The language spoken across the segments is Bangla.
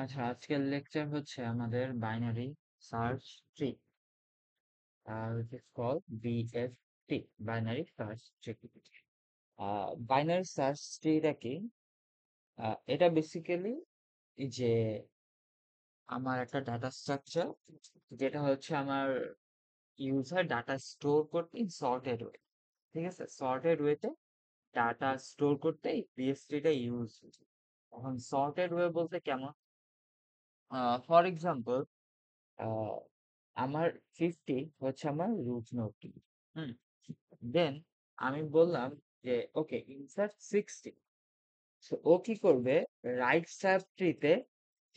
আচ্ছা, আজকের লেকচার হচ্ছে আমাদের binary search tree, which is called BST, binary search tree. Binary search ট্রিটা কি? এটা বেসিক্যালি যে আমার একটা ডাটা স্ট্রাকচার, যেটা হচ্ছে আমার ইউজার ডাটা স্টোর করতে সর্টেড ওয়ে। ঠিক আছে, সর্টেড ওয়েতে ডাটা স্টোর করতে বিএসটিটা ইউজ। এখন সর্টেড ওয়ে বলতে কেমন? ফর এক্সাম্পল, আমার 50 হচ্ছে আমার রুট নোডটি। হুম, দেন আমি বললাম যে ওকে ইনসার্ট 60। সো ও কি করবে? রাইট সাব ট্রিতে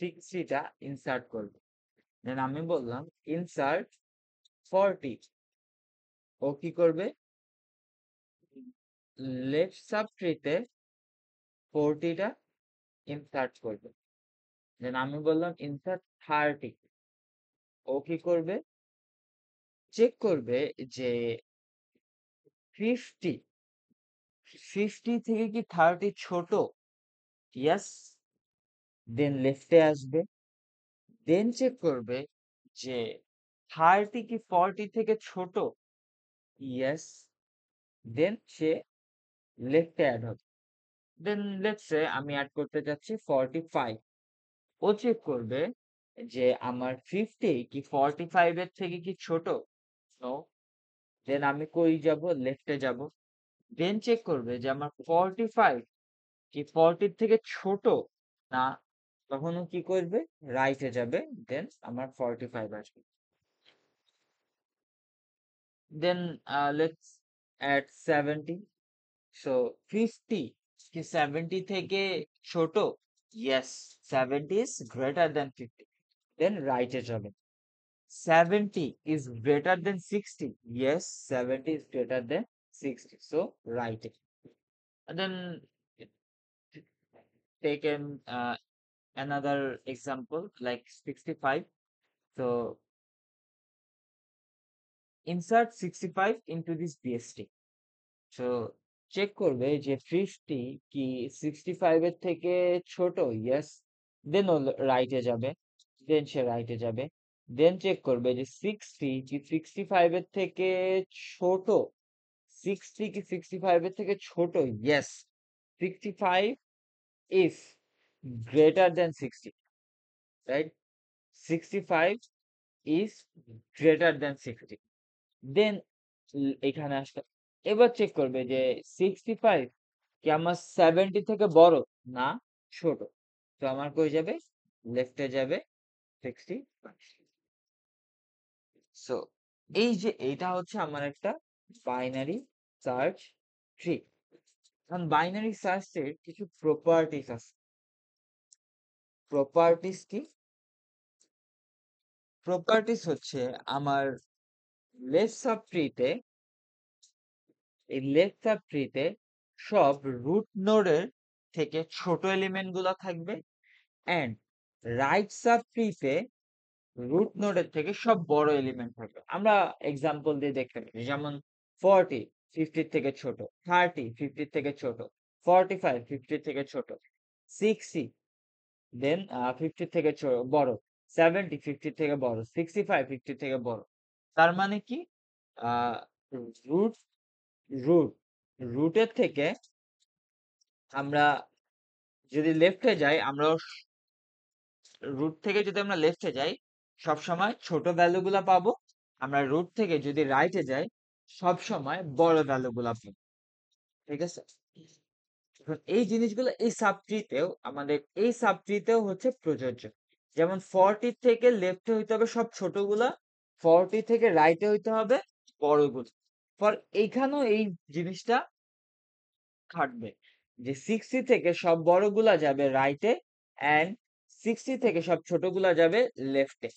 60টা ইনসার্ট করবে। দেন আমি বললাম ইনসার্ট 40। ও কি করবে? লেফট সাব ট্রিতে 40টা ইনসার্ট করবে। দেন আমি বললাম ইনসার্ট 30। ও কি করবে? চেক করবে যে 50 50 থেকে কি 30 ছোট? ইয়েস। দেন লেফটে আসবে। দেন চেক করবে যে 30 কি 40 থেকে ছোট? ইয়েস। দেন সে লেফটে অ্যাড হবে। দেন লেটস সে আমি অ্যাড করতে যাচ্ছি 45। ও চেক করবে যে আমার 50 কি 45 এর থেকে কি ছোট? নো। দেন আমি কই যাব? লেফটে যাব। দেন চেক করবে যে আমার 45 কি 40 এর থেকে ছোট? না। তখন ও কি করবে? রাইটে যাবে। দেন আমার 45 আসবে। Then let's add 70. So 50 কি 70 থেকে ছোট? Yes, 70 is greater than 50. Then right এ যাবে। 70 is greater than 60. Yes, 70 is greater than 60. So right A. And then take another example like 65. So insert 65 into this BST. So check করবে যে 50 কি 65 এর থেকে ছোট? ইয়েস। দেন ও রাইটে যাবে। দেন সে রাইটে যাবে। দেন চেক করবে যে 60 কি 65 এর থেকে ছোট? 60 কি 65 এর থেকে ছোট? Yes. 65 is greater than 60, right? 65 is greater than 60। দেন এখানে আসবে। এবার চেক করবে যে 65 কি আমার 70 থেকে বড়? না, ছোট। তো আমার কই যাবে? লেফটে যাবে 65। সো এই যে এইটা হচ্ছে আমার একটা বাইনারি সার্চ ট্রি। এখন বাইনারি সার্চ এর কিছু প্রপার্টিস আছে। প্রপার্টিস কি? প্রপার্টিস হচ্ছে আমার লেফট সাব ট্রিতে, এই লেফট সাব ট্রিতে সব রুট নোডের থেকে ছোট এলিমেন্ট গুলা থাকবে, এন্ড রাইট সাব ট্রিতে রুট নোডের থেকে সব বড় এলিমেন্ট থাকবে। আমরা এক্সাম্পল দিয়ে দেখতে পারি, যেমন 40 50 থেকে ছোট, 30 50 থেকে ছোট, 45 50 থেকে ছোট, 60 দেন 50 থেকে বড়, 70 50 থেকে বড়, 65 50 থেকে বড়। তার মানে কি? রুট রুট রুটের থেকে আমরা যদি লেফটে যাই, আমরা রুট থেকে যদি আমরা লেফটে যাই সবসময় ছোট ভ্যালু গুলা পাবো। আমরা রুট থেকে যদি রাইটে যাই সবসময় বড় ভ্যালু গুলা পাবো। ঠিক আছে? এখন এই জিনিসগুলো এই সাবট্রিতেও, আমাদের এই সাবট্রিতেও হচ্ছে প্রযোজ্য। যেমন 40 থেকে লেফটে হইতে হবে সব ছোটগুলা, 40 থেকে রাইটে হইতে হবে বড়গুলো। ফর এইখানেও এই জিনিসটা খাটবে যে 60 থেকে সব বড়গুলা যাবে রাইটে, এন্ড 60 থেকে সব ছোটগুলা যাবে লেফটে।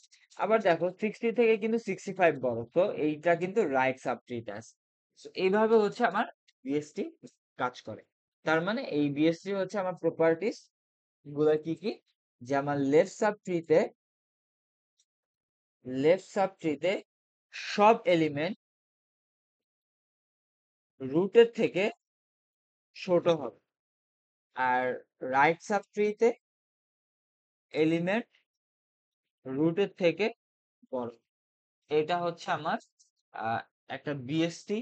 আবার দেখো 60 থেকে কিন্তু 65 বড়, তো এইটা কিন্তু রাইট সাবট্রিতে আছে। So, এইভাবে হচ্ছে আমার বিএসটি কাজ করে। তার মানে এই বিএসটি হচ্ছে আমার প্রপার্টিস গুলা কি কি? যে আমার লেফট সাব ট্রিতে সব এলিমেন্ট রুটের থেকে ছোট হবে, আর রাইট সাব ট্রিতে এলিমেন্ট রুটের থেকে বড়। এটা হচ্ছে আমার আহ, একটা BST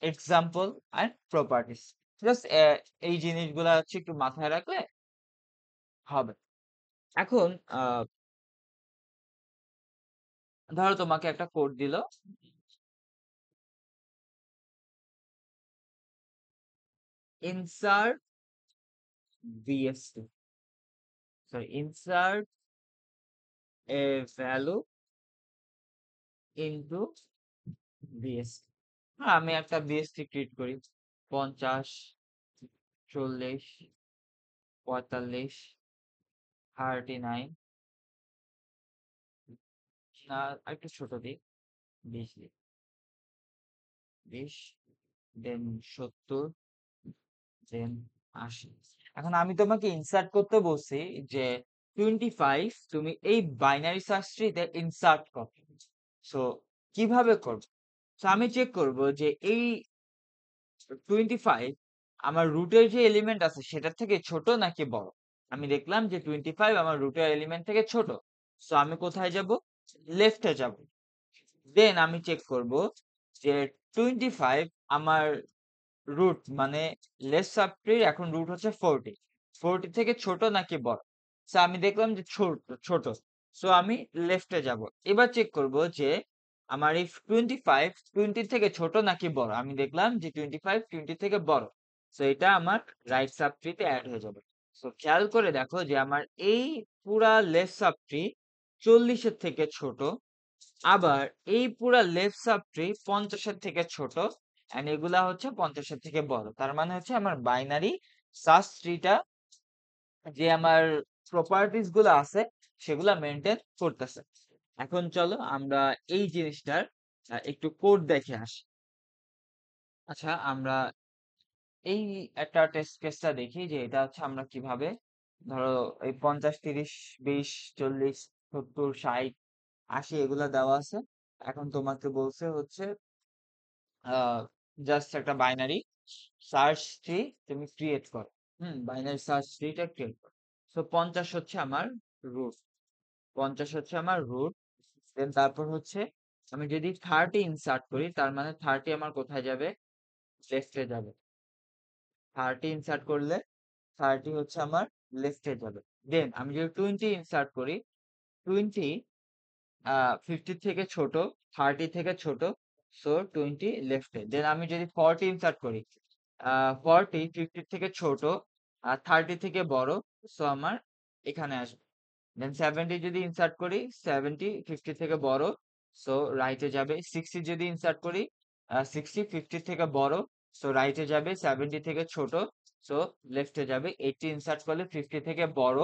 example and properties. Just এই জিনিসগুলা হচ্ছে একটু মাথায় রাখলে হবে। এখন ধরো তোমাকে একটা কোড দিল, insert BST, sorry insert a value into BST. আমি একটা বিএসটি ক্রিয়েট করি, 50, 40, 45, 39, না একটু ছোট দিই, 20 দিই, 20, দেন 70, দেন 80। এখন আমি তোমাকে ইনসার্ট করতে বলছি যে 25 তুমি এই বাইনারি সার্চ ট্রিতে ইনসার্ট করো। সো কিভাবে করবো? তো আমি চেক করব যে এই 25 আমার রুটের যে এলিমেন্ট আছে সেটার থেকে ছোট নাকি বড়। আমি দেখলাম যে 25 আমার রুটের এলিমেন্ট থেকে ছোট। সো আমি কোথায় যাব? লেফটে যাব। দেন আমি চেক করব যে 25 আমার রুট মানে লেস সাব ট্রির এখন রুট হচ্ছে 40, 40 থেকে ছোট নাকি বড়। সো আমি দেখলাম যে ছোট ছোট। সো আমি লেফটে যাব। এবার চেক করব যে আমার এই 25 20 থেকে ছোট নাকি বড়। আমি দেখলাম যে 25 20 থেকে বড়। সো এটা আমার রাইট সাব ট্রিতে অ্যাড হয়ে যাবে। সো খেয়াল করে দেখো যে আমার এই পুরা লেফট সাব ট্রি 40 এর থেকে ছোট, আবার এই পুরা লেফট সাব ট্রি 50 এর থেকে ছোট, এন্ড এগুলা হচ্ছে 50 এর থেকে বড়। তার মানে হচ্ছে আমার বাইনারি সার্চ ট্রিটা যে আমার প্রপার্টিস গুলো আছে সেগুলা মেনটেন করতেছে। এখন চলো আমরা এই জিনিসটার একটু কোড দেখে আসি। আচ্ছা, আমরা এই একটা টেস্ট কেসটা দেখি যে এটা হচ্ছে আমরা কিভাবে, ধরো এই 50, 30, 20, 40, 70, 60, 80 এগুলা দেওয়া আছে। এখন তোমাকে বলছে হচ্ছে জাস্ট একটা বাইনারি সার্চ ট্রি তুমি ক্রিয়েট করো। বাইনারি সার্চ ট্রিটা ক্রিয়েট করো। সো 50 হচ্ছে আমার রুট, 50 হচ্ছে আমার রুট। দেন তারপর হচ্ছে আমি যদি 30 ইনসার্ট করি, তার মানে 30 আমার কোথায় যাবে? লেফটে যাবে। 30 ইনসার্ট করলে 30 হচ্ছে আমার লেফটে যাবে। দেন আমি যদি 20 ইনসার্ট করি, 20 50 থেকে ছোট, 30 থেকে ছোট, সো 20 লেফটে। দেন আমি যদি 40 ইনসার্ট করি, 40 50 থেকে ছোট আর 30 থেকে বড়, সো আমার এখানে আসবে। দেন 70 যদি ইনসার্ট করি, 70 50 থেকে বড়, সো রাইটে যাবে। 60 যদি ইনসার্ট করি, 60 50 থেকে বড়, সো রাইটে যাবে। 70 থেকে ছোট, সো লেফটে যাবে। 80 ইনসার্ট করলে 50 থেকে বড়,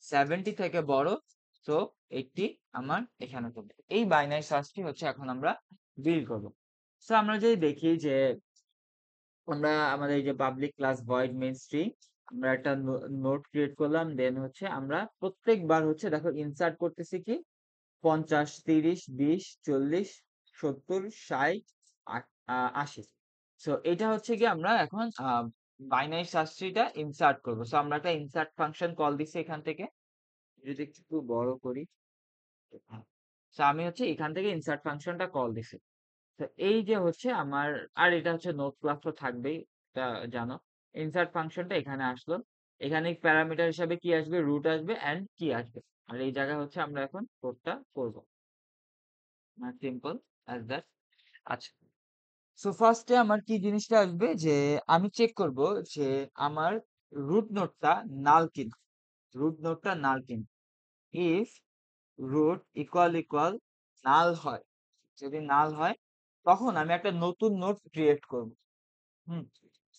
70 থেকে বড়, সো 80 আমার এখানে করবে। এই বাইনারি সার্চটি হচ্ছে এখন আমরা বিল্ড করব। সো আমরা যদি দেখি যে আমরা আমাদের এই যে public class void main string, আমরা একটা নোট ক্রিয়েট করলাম। দেন হচ্ছে আমরা প্রত্যেকবার হচ্ছে দেখো ইনসার্ট করতেছি কি 50, 30, 20, 40, 70, 60, 80। সো এটা হচ্ছে কি আমরা এখন বাইনারি সার্চ ট্রিটা ইনসার্ট করবো। সো আমরা একটা ইনসার্ট ফাংশন কল দিছি এখান থেকে। যদি একটু বড় করি, সো আমি হচ্ছে এখান থেকে ইনসার্ট ফাংশনটা কল দিছি। তো এই যে হচ্ছে আমার, আর এটা হচ্ছে নোট ক্লাস তো থাকবেই, এটা জানো। ইনসার্ট ফাংশনটা এখানে আসলো। এখানে প্যারামিটার হিসাবে কি আসবে? রুট আসবে এন্ড কি আসবে। আর এই জায়গায় হচ্ছে আমরা এখন কোডটা করব। Simple as that. আচ্ছা, সো ফার্স্টে আমার কি জিনিসটা আসবে যে আমি চেক করব যে আমার রুট নোডটা নাল কিনা। রুট নোডটা নাল কিনা। ইফ রুট ইকুয়াল নাল হয়, যদি নাল হয় তখন আমি একটা নতুন নোড ক্রিয়েট করব। হুম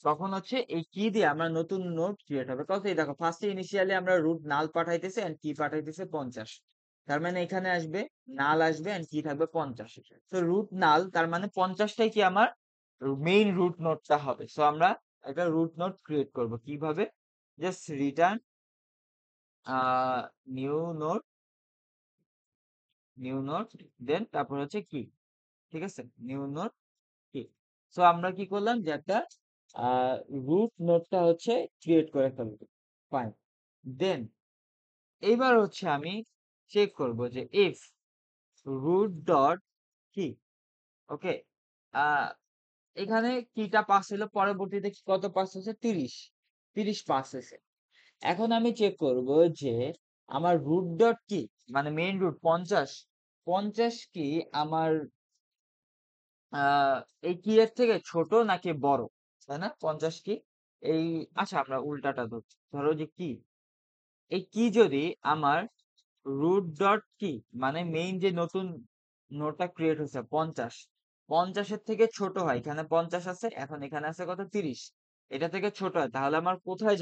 তখন হচ্ছে এই কি দিয়ে আমরা নতুন নোড ক্রিয়েট হবে। কত, এই দেখো ফার্স্টে ইনিশিয়ালি আমরা রুট নাল পাঠাইতেছে এন্ড কি পাঠাইতেছে 50। তার মানে এখানে আসবে নাল আসবে এন্ড কি থাকবে 50। তো রুট নাল তার মানে 50টাই কি আমার মেইন রুট নোডটা হবে। সো আমরা একটা রুট নোড ক্রিয়েট করব কিভাবে? Just return new node, new node, then তারপর হচ্ছে কি, ঠিক আছে, নিউ নোড কি। সো আমরা কি করলাম যে একটা রুট নোডটা হচ্ছে ক্রিয়েট করে ফেলবো। ফাইন। দেন এইবার হচ্ছে আমি চেক করব যে ইফ রুট ডট কি, ওকে, এখানে কিটা পাস হলো, পরবর্তীতে কত পাস হয়েছে, 30 পাস হয়েছে। এখন আমি চেক করব যে আমার রুট ডট কি, মানে মেইন রুট 50 কি আমার এই কি এর থেকে ছোট নাকি বড়, তাই না? 50 কি এই, আচ্ছা আমরা উল্টাটা ধরছি, ধরো যে কি, এই কি যদি আমার রুট ডট কি, মানে মেইন যে নতুন নোটটা ক্রিয়েট হয়েছে 50 এর থেকে ছোট হয়, এখানে 50 আছে, এখন এখানে আছে কত, 30, এটা থেকে ছোট হয়, তাহলে আমার কোথায়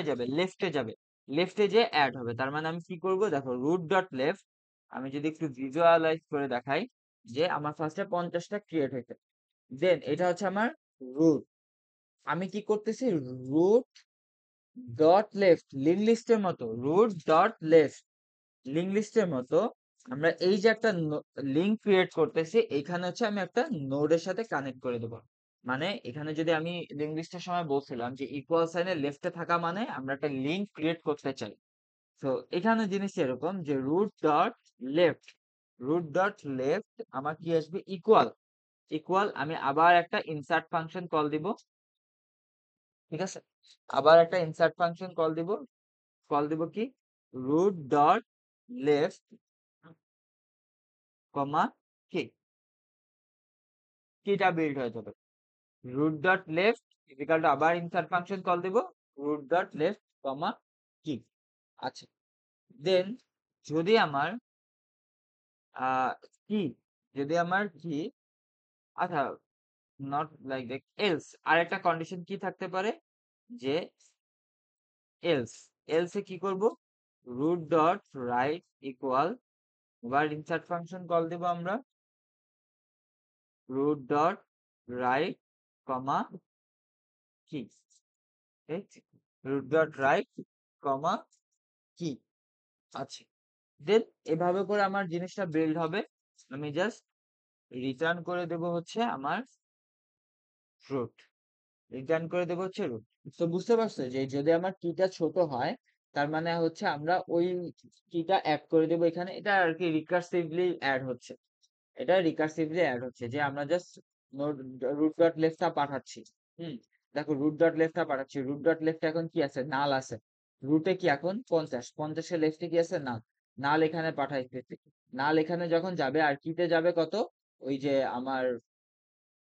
যাবে, লেফটে যাবে, লেফটে যে অ্যাড হবে। তার মানে আমি কি করব, দেখো রুট ডট লেফট, আমি যদি একটু ভিজুয়ালাইজ করে দেখাই, যে আমার ফার্স্টে 50টা ক্রিয়েট হয়েছে, দেন এটা হচ্ছে আমার রুট, আমি কি করতেছি, রুট ডট লেফট, লিঙ্ক লিস্টের মতো, রুট ডট লেফট লিঙ্ক লিস্টের মতো, আমরা এই যে একটা লিঙ্ক ক্রিয়েট করতেছি, এখানে হচ্ছে আমি একটা নোডের সাথে কানেক্ট করে দেবো। মানে এখানে যদি আমি লিঙ্ক লিস্টের সময় বলছিলাম যে ইকুয়াল সাইনের লেফটে থাকা মানে আমরা একটা লিঙ্ক ক্রিয়েট করতে চাই। তো এখানে জিনিস এরকম যে রুট ডট লেফট আমার কি আসবে, ইকুয়াল, আমি আবার একটা ইনসার্ট ফাংশন কল দিব, ঠিক আছে, আবার একটা ইনসার্ট ফাংশন কল দিব কি, রুট ডট লেফট কমা কি, কিটা বিল্ড হয়ে যাবে, root dot left equal to, আবার ইনসার্ট ফাংশন কল দিব, root dot left comma key. আচ্ছা, দেন যদি আমার আহ কি, যদি আমার কি, আচ্ছা, নট লাইক দ্যাট, এলস আরেকটা কন্ডিশন কি থাকতে পারে, যে এলস, এলসে কি করব, রুট ডট রাইট ইকুয়াল, আবার ইনসার্ট ফাংশন কল দিব আমরা, রুট ডট রাইট কমা কি, রুট ডট রাইট কমা কি। আচ্ছা, দেন এভাবে করে আমার জিনিসটা বিল্ড হবে, আমি জাস্ট রিটার্ন করে দেব হচ্ছে আমার রুট, রুট। তো বুঝতে পারছো যে যদি আমার কিটা ছোট হয়, তার মানে হচ্ছে আমরা ওই কিটা অ্যাড করে দেবো এখানে, এটা আর কি রিকার্সিভলি অ্যাড হচ্ছে, যে আমরা জাস্ট রুট ডট লেফটটা পাঠাচ্ছি। হুম, দেখো রুট ডট লেফট এখন কি আছে, নাল আছে, রুটে কি এখন 50 লেফটে কি আছে, নাল, এখানে পাঠাইতেছি, এখানে যখন যাবে আর কিতে যাবে কত, ওই যে আমার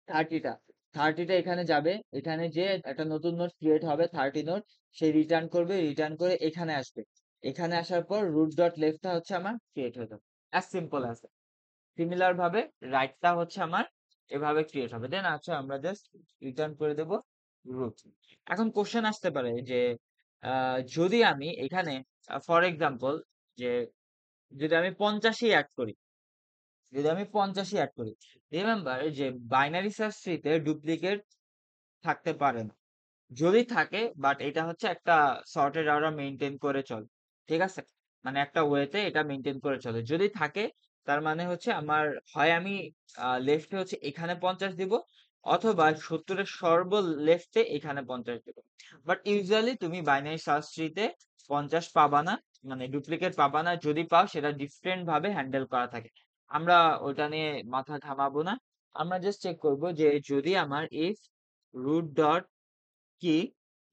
30টা, এখানে যাবে, এখানে যে একটা নতুন নোট ক্রিয়েট হবে 30 নোট, সে রিটার্ন করে এখানে আসবে, এখানে আসার পর রুট ডট লেফটটা হচ্ছে আমার ক্রিয়েট হয়ে যাবে, অ্যাজ সিম্পল অ্যাজ। সিমিলার ভাবে রাইটটা হচ্ছে আমার এভাবে ক্রিয়েট হবে, দেন আচ্ছা আমরা জাস্ট রিটার্ন করে দেব রুট। এখন কোশ্চেন আসতে পারে যে যদি আমি এখানে ফর এক্সাম্পল, যে যদি আমি 50ই অ্যাড করি, রিমেম্বার যে বাইনারি সার্চ ট্রিতে ডুপ্লিকেট থাকতে পারে না, যদি থাকে বাট এটা হচ্ছে একটা সর্টেড আমরা মেনটেন করে চলে, ঠিক আছে, মানে একটা ওয়েতে এটা মেনটেন করে চলে, যদি থাকে তার মানে হচ্ছে আমার, হয় আমি লেফটে হচ্ছে এখানে 50 দিব, অথবা 70-এর সর্ব লেফটে এখানে 50 দিব। বাট ইউজুয়ালি তুমি বাইনারি সার্চ ট্রিতে 50 পাবা না, মানে ডুপ্লিকেট পাবা না, যদি পাও সেটা ডিফারেন্ট ভাবে হ্যান্ডেল করা থাকে, আমরা ওটা নিয়ে মাথা ঘামাবো না। আমরা জাস্ট চেক করব যে যদি আমার ইফ রুট ডট কি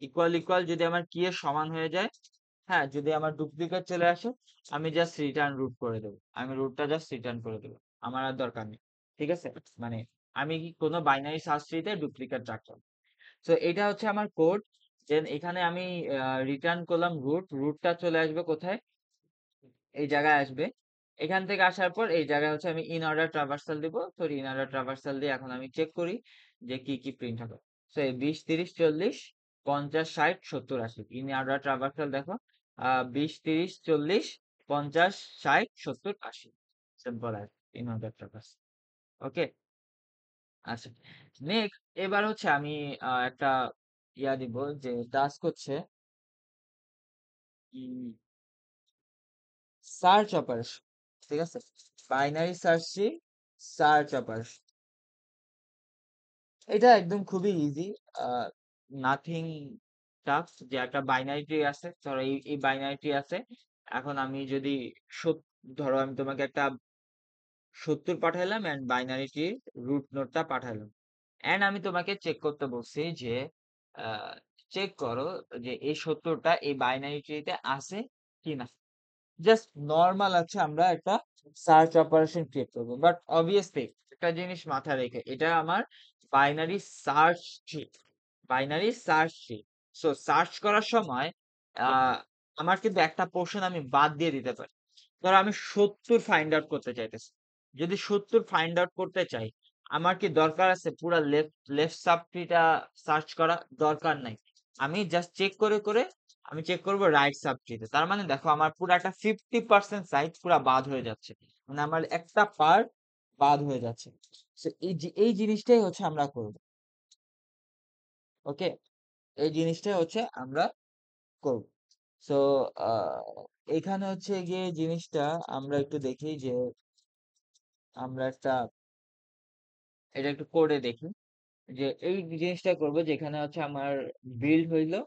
ইকুয়াল যদি আমার কি এর সমান হয়ে যায়, হ্যাঁ, যদি আমার ডুপ্লিকেট চলে আসে, আমি জাস্ট রিটার্ন রুট করে দেবো, আমি রুটটা জাস্ট রিটার্ন করে দেবো, আমার আর দরকার নেই, ঠিক আছে, মানে আমি কি কোনো বাইনারি সার্চ ট্রিতে ডুপ্লিকেট রাখলাম। তো এটা হচ্ছে আমার কোড, দেন এখানে আমি রিটার্ন করলাম রুটটা চলে আসবে কোথায়, এই জায়গায় আসবে, এখান থেকে আসার পর এই জায়গায় হচ্ছে আমি ইন অর্ডার ট্রাভার্সাল দিব, তো ইন অর্ডার ট্রাভার্সাল দিয়ে এখন আমি চেক করি যে কি কি প্রিন্ট হবে। তো এই 20, 30, 40, 50, 60, 70, 80 ইন অর্ডার ট্রাভার্সাল দেখো, 20, 30, 40, 50, 60, 70, 80, সিম্পল আর ইন অর্ডার ট্রাভার্সাল। ওকে, আচ্ছা, নেক্সট এবার হচ্ছে আমি একটা দিব, যে টাস্ক হচ্ছে সার্চ অপারেশন, ঠিক আছে, বাইনারি সার্চ অপারেশন, এটা একদম খুবই ইজি, নাথিং টাস্ক যে একটা বাইনারি ট্রি আছে, ধরো এই বাইনারি ট্রি আছে। এখন আমি যদি ধরো আমি তোমাকে একটা 70 পাঠাইলাম এন্ড বাইনারি ট্রির রুট নোডটা পাঠাইলাম। এন্ড আমি তোমাকে চেক করতে বলছি যে চেক করো যে এই 70টা এই বাইনারি ট্রিতে আছে কিনা। জাস্ট নরমাল আছে, আমরা একটা সার্চ অপারেশন ক্রিয়েট করবো, বাট অবভিয়াসলি একটা জিনিস মাথায় রেখে, এটা আমার binary search tree, binary search tree. So search করার সময় আহ, আমার কিন্তু একটা পোর্শন আমি বাদ দিয়ে দিতে পারি। ধরো আমি 70 ফাইন্ড আউট করতে চাইতেছি, যদি 70 ফাইন্ড আউট করতে চাই, আমার কি দরকার আছে পুরা লেফট লেফট সাব ট্রিটা সার্চ করা? দরকার নাই। আমি জাস্ট চেক করে করে আমি চেক করব রাইট সাব ট্রিতে। তার মানে দেখো আমার পুরো একটা 50% সাইজ পুরা বাদ হয়ে যাচ্ছে, মানে আমার একটা পার্ট বাদ হয়ে যাচ্ছে। So এই জিনিসটাই হচ্ছে আমরা করব। ওকে, এই জিনিসটাই হচ্ছে আমরা করব। সো এখানে হচ্ছে গিয়ে জিনিসটা আমরা একটু দেখি যে আমরা এটা একটু করে দেখি যে এই জিনিসটা করব, যেখানে হচ্ছে আমার বিল্ড হইলো।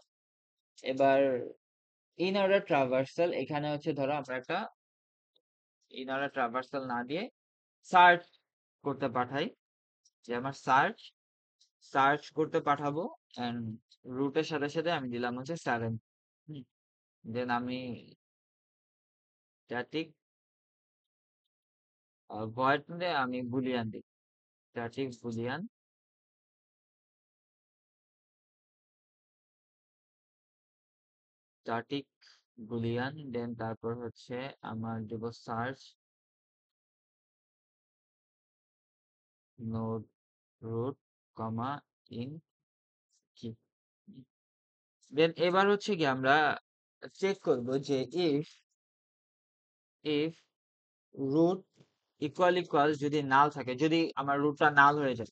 এবার ইন অর্ডার ট্রাভার্সাল, এখানে হচ্ছে ধরো আমরা একটা ইন অর্ডার ট্রাভার্সাল না দিয়ে সার্চ করতে পাঠাই, যে আমার সার্চ সার্চ করতে পাঠাবো। এন্ড রুটের সাথে সাথে আমি দিলাম হচ্ছে 7। দেন আমি স্ট্যাটিক ভয়েড আমি বুলিয়ান দিই, static boolean, static boolean. Then তারপর হচ্ছে আমার দেব search node root comma in কি। দেন এবার হচ্ছে কি আমরা চেক করব যে ইফ ইফ রুট ইকুয়াল যদি নাল থাকে, যদি আমার রুটটা নাল হয়ে যায়,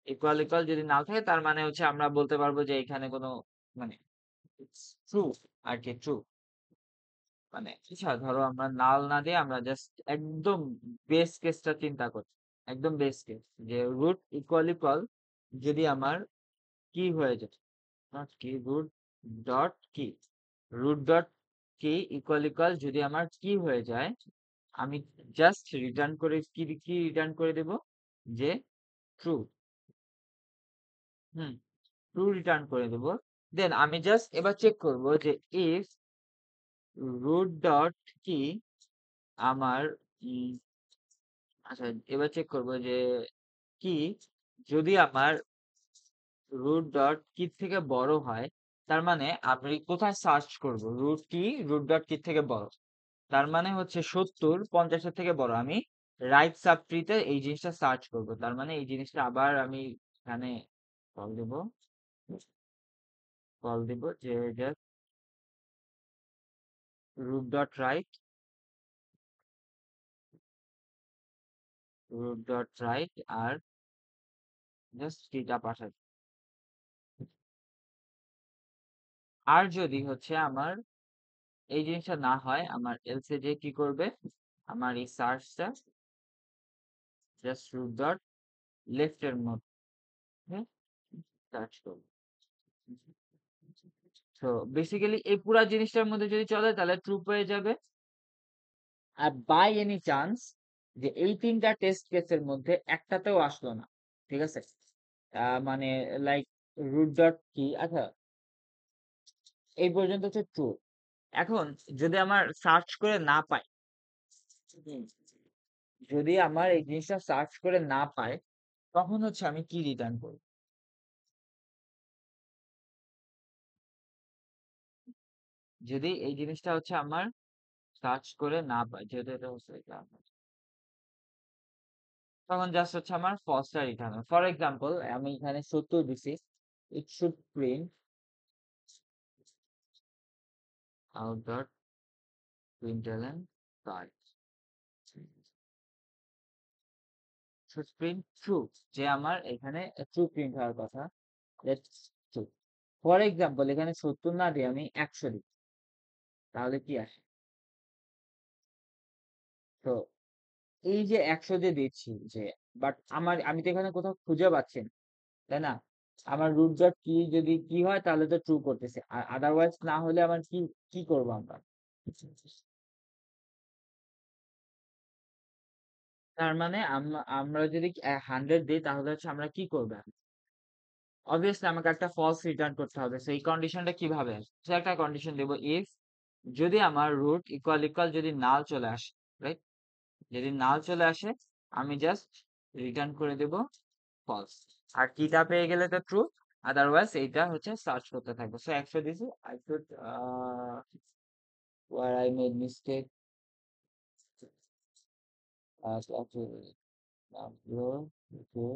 ইকুয়াল যদি নাল থাকে, তার মানে হচ্ছে আমরা বলতে পারবো যে এখানে কোনো মানে ট্রু আর কি, ট্রু। মানে আচ্ছা ধরো আমরা নাল না দিয়ে আমরা জাস্ট একদম বেস কেসটা চিন্তা করি, একদম বেস কেস, যে রুট ইকুয়াল যদি আমার কি হয়ে যায়, নট কি, রুট ডট কি, রুট ডট কি ইকুয়াল যদি আমার কি হয়ে যায়, আমি জাস্ট রিটার্ন করে কি কি রিটার্ন করে দেব, যে ট্রু। হুম, ট্রু রিটার্ন করে দেব। দেন আমি জাস্ট এবার চেক করব যে ইফ রুট ডট কি আমার আচ্ছা এবার চেক করব যে কি যদি আমার রুট ডট কি থেকে বড় হয়, তার মানে আমি কোথায় সার্চ করব, রুট কি রুট ডট কি থেকে বড়, তার মানে হচ্ছে 70 50-এর থেকে বড়, আমি রাইট সাব ট্রিতে এই জিনিসটা সার্চ করব। তার মানে এই জিনিসটা আবার আমি এখানে কল দেব, যে জাস্ট রুট ডট রাইট, আর জাস্ট কিটা পাঠাই। আর যদি হচ্ছে আমার এই জিনিসটা না হয়, আমার এলসে যে কি করবে, আমার এই সার্চটা জাস্ট রুট ডট লেফট এর মধ্যে সার্চ করবে। তো বেসিক্যালি এই পুরা জিনিসটার মধ্যে যদি চলে তাহলে ট্রু পেয়ে যাবে। আর বাই এনি চান্স যে এই তিনটা টেস্ট কেসের মধ্যে একটাতেও আসলো না, ঠিক আছে, মানে লাইক রুট ডট কি, আচ্ছা এই পর্যন্ত হচ্ছে ট্রু। এখন যদি আমার সার্চ করে না পাই, হুম, যদি আমার এই জিনিসটা সার্চ করে না পায়, তখন হচ্ছে আমি কি রিটার্ন করব? যদি এই জিনিসটা হচ্ছে আমার সার্চ করে না পাই, যেহেতু এটা হচ্ছে এটা, তখন জাস্ট হচ্ছে আমার ফলসটা রিটার্ন হবে। ফর এক্সাম্পল আমি এখানে 70 দিছি, it should print out dot println card, should print true, যে আমার এখানে ট্রু প্রিন্ট হওয়ার কথা, দ্যাটস ট্রু। ফর এক্সাম্পল এখানে 70 না দিয়ে আমি 100 দিই, তাহলে কি আসে? তো এই যে 100 যে দিচ্ছি, যে বাট আমি তো এখানে কোথাও খুঁজে পাচ্ছি না, তাই না? আমার রুট ডট কি যদি কি হয় তাহলে তো ট্রু করতেছে, আর আদারওয়াইজ না হলে আমার কি কি করবো আমরা? তার মানে আমরা যদি 100 দিই তাহলে হচ্ছে আমরা কি করবো? অবভিয়াসলি আমাকে একটা ফলস রিটার্ন করতে হবে। সো এই কন্ডিশনটা কিভাবে আসবে? সো একটা কন্ডিশন দেব, ইফ যদি আমার রুট ইকুয়াল ইকুয়াল যদি নাল চলে আসে, রাইট? যদি নাল চলে আসে আমি জাস্ট রিটার্ন করে দেব ফলস। আর কিটা পেয়ে গেলে তো ট্রু, আদারওয়াইজ এইটা হচ্ছে সার্চ করতে থাকবো। সো 100 দিছি, I should where I made mistake actually upload okay.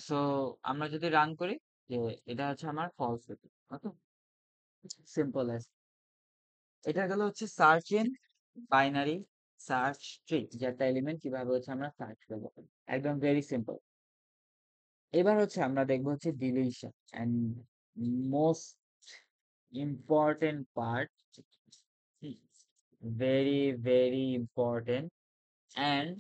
So আমরা যদি রান করি যে এটা হচ্ছে আমার ফলস হতো, ওকে, সিম্পল এস। এটা গেল হচ্ছে search in binary search tree, যে একটা এলিমেন্ট কিভাবে হচ্ছে আমরা সার্চ করবো, একদম ভেরি সিম্পল। এবার হচ্ছে আমরা দেখবো হচ্ছে deletion and most important part, very very important. And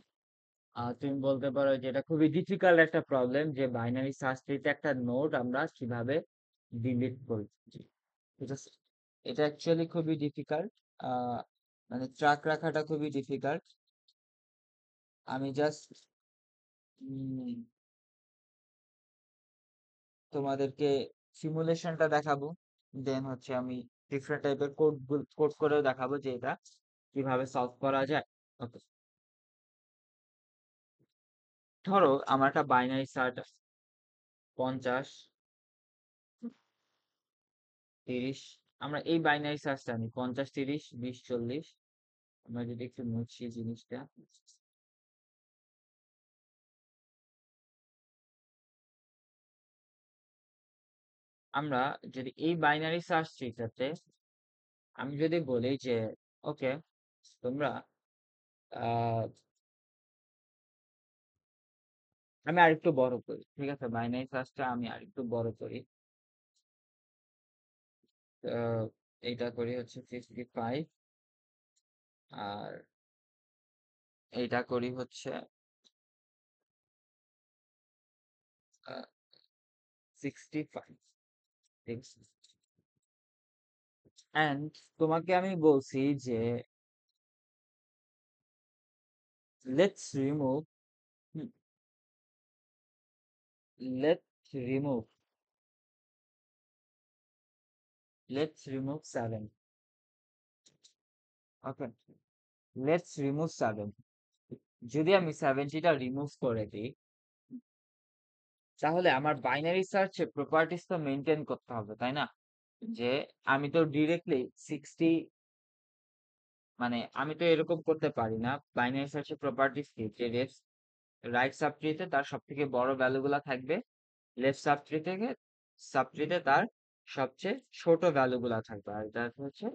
তুমি বলতে পারো যে এটা খুবই ডিফিকাল্ট একটা প্রবলেম, যে বাইনারি সার্চ ট্রিতে একটা নোড আমরা কিভাবে ডিলিট করি, ঠিক আছে? এটা অ্যাকচুয়ালি খুবই ডিফিকাল্ট, মানে ট্র্যাক রাখাটা খুবই ডিফিকাল্ট। আমি জাস্ট তোমাদেরকে সিমুলেশনটা দেখাবো, দেন হচ্ছে আমি ডিফারেন্ট টাইপের কোড করেও দেখাবো যে এটা কিভাবে সলভ করা যায়। ওকে, ধরো আমার একটা বাইনারি সার্চ 50 30, আমরা এই বাইনারি সার্চটা আনি 50 30 20 40। আমরা যদি একটু মুছি জিনিসটা, আমরা যদি এই বাইনারি সার্চ ট্রিটাতে আমি যদি বলি যে ওকে তোমরা আহ আমি আরেকটু বড় করি, ঠিক আছে, বাইনারি সার্চটা আমি আরেকটু বড় করি। আহ, এইটা করি হচ্ছে 55, আর এইটা করি হচ্ছে 65, ঠিক আছে। এন্ড তোমাকে আমি বলছি যে let's remove, let's remove let's remove 7, okay, let's remove 7। যদি আমি 70টা রিমুভ করে দিই তাহলে আমার বাইনারি সার্চ প্রপার্টিস তো মেনটেন করতে হবে, তাই না? যে আমি তো ডিরেক্টলি 60, মানে আমি তো এরকম করতে পারি না। বাইনারি সার্চের প্রপার্টিস কি, যে রাইট সাবট্রিতে তার সব থেকে বড় ভ্যালু গুলা থাকবে, লেফট সাবট্রিতে তার সবচেয়ে ছোট ভ্যালু গুলা থাকবে, আর এটা হচ্ছে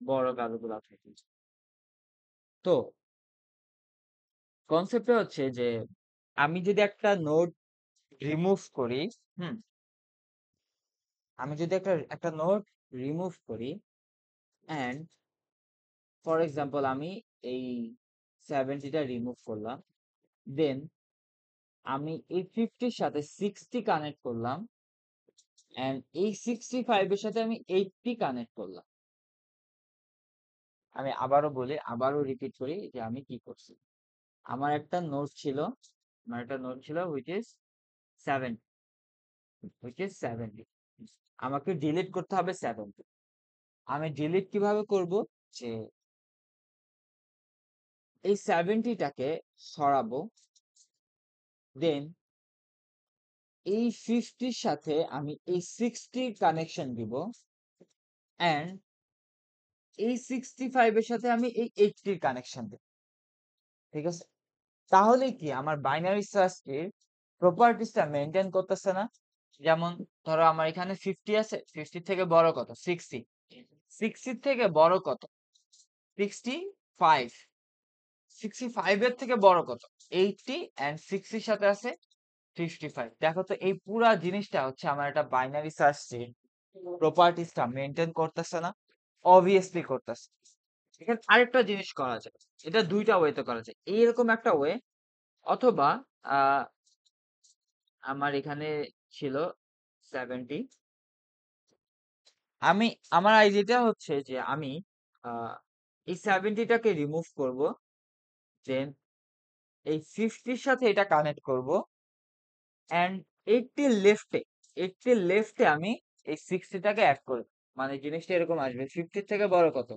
বড় ভ্যালু গুলা থাকবে। তো কনসেপ্টটা হচ্ছে যে আমি যদি একটা নোড রিমুভ করি, হুম, আমি যদি একটা নোড রিমুভ করি, এন্ড ফর এক্সাম্পল আমি এই 70টা রিমুভ করলাম, দেন আমি এই 50-র সাথে 60 কানেক্ট করলাম, এন্ড এই 65 এর সাথে আমি 80 কানেক্ট করলাম। আমি আবারও বলি, আবারও রিপিট করি যে আমি কি করছি। আমার একটা নোড ছিল, হুইচ ইজ 70, আমাকে ডিলিট করতে হবে 70। আমি ডিলিট কিভাবে করব, যে এই 70টাকে সরাবো, দেন এই 50-র সাথে আমি এই 60 কানেকশন দিব, এন্ড এই 65 এর সাথে আমি এই 80 কানেকশন দিব, ঠিক আছে? তাহলে কি আমার বাইনারি সার্চটির প্রপার্টিসটা মেনটেন করতেছে না? যেমন ধরো আমার এখানে 50 আছে, 50 থেকে বড় কত? 60, 60 থেকে বড় কত? 65, 65 এর থেকে বড় কত? 80, এন্ড 60 এর সাথে আছে 55। দেখো তো এই পুরা জিনিসটা হচ্ছে আমার একটা বাইনারি সার্চ ট্রি প্রপার্টিসটা মেনটেন করতেছে না? অবভিয়াসলি করতেছে। এখানে আরেকটা জিনিস করা যায়, এটা দুইটা ওয়েতে করা যায়, এইরকম একটা ওয়ে, অথবা আহ আমার এখানে ছিল 70, আমি আমার আইডিয়াটা হচ্ছে যে আমি আহ এই 70টাকে রিমুভ করব, দেন এই 50-র সাথে এটা কানেক্ট করব, অ্যান্ড 80 লেফটে আমি এই 60টাকে অ্যাড করব। মানে জিনিসটা এরকম আসবে, 50 থেকে বড় কত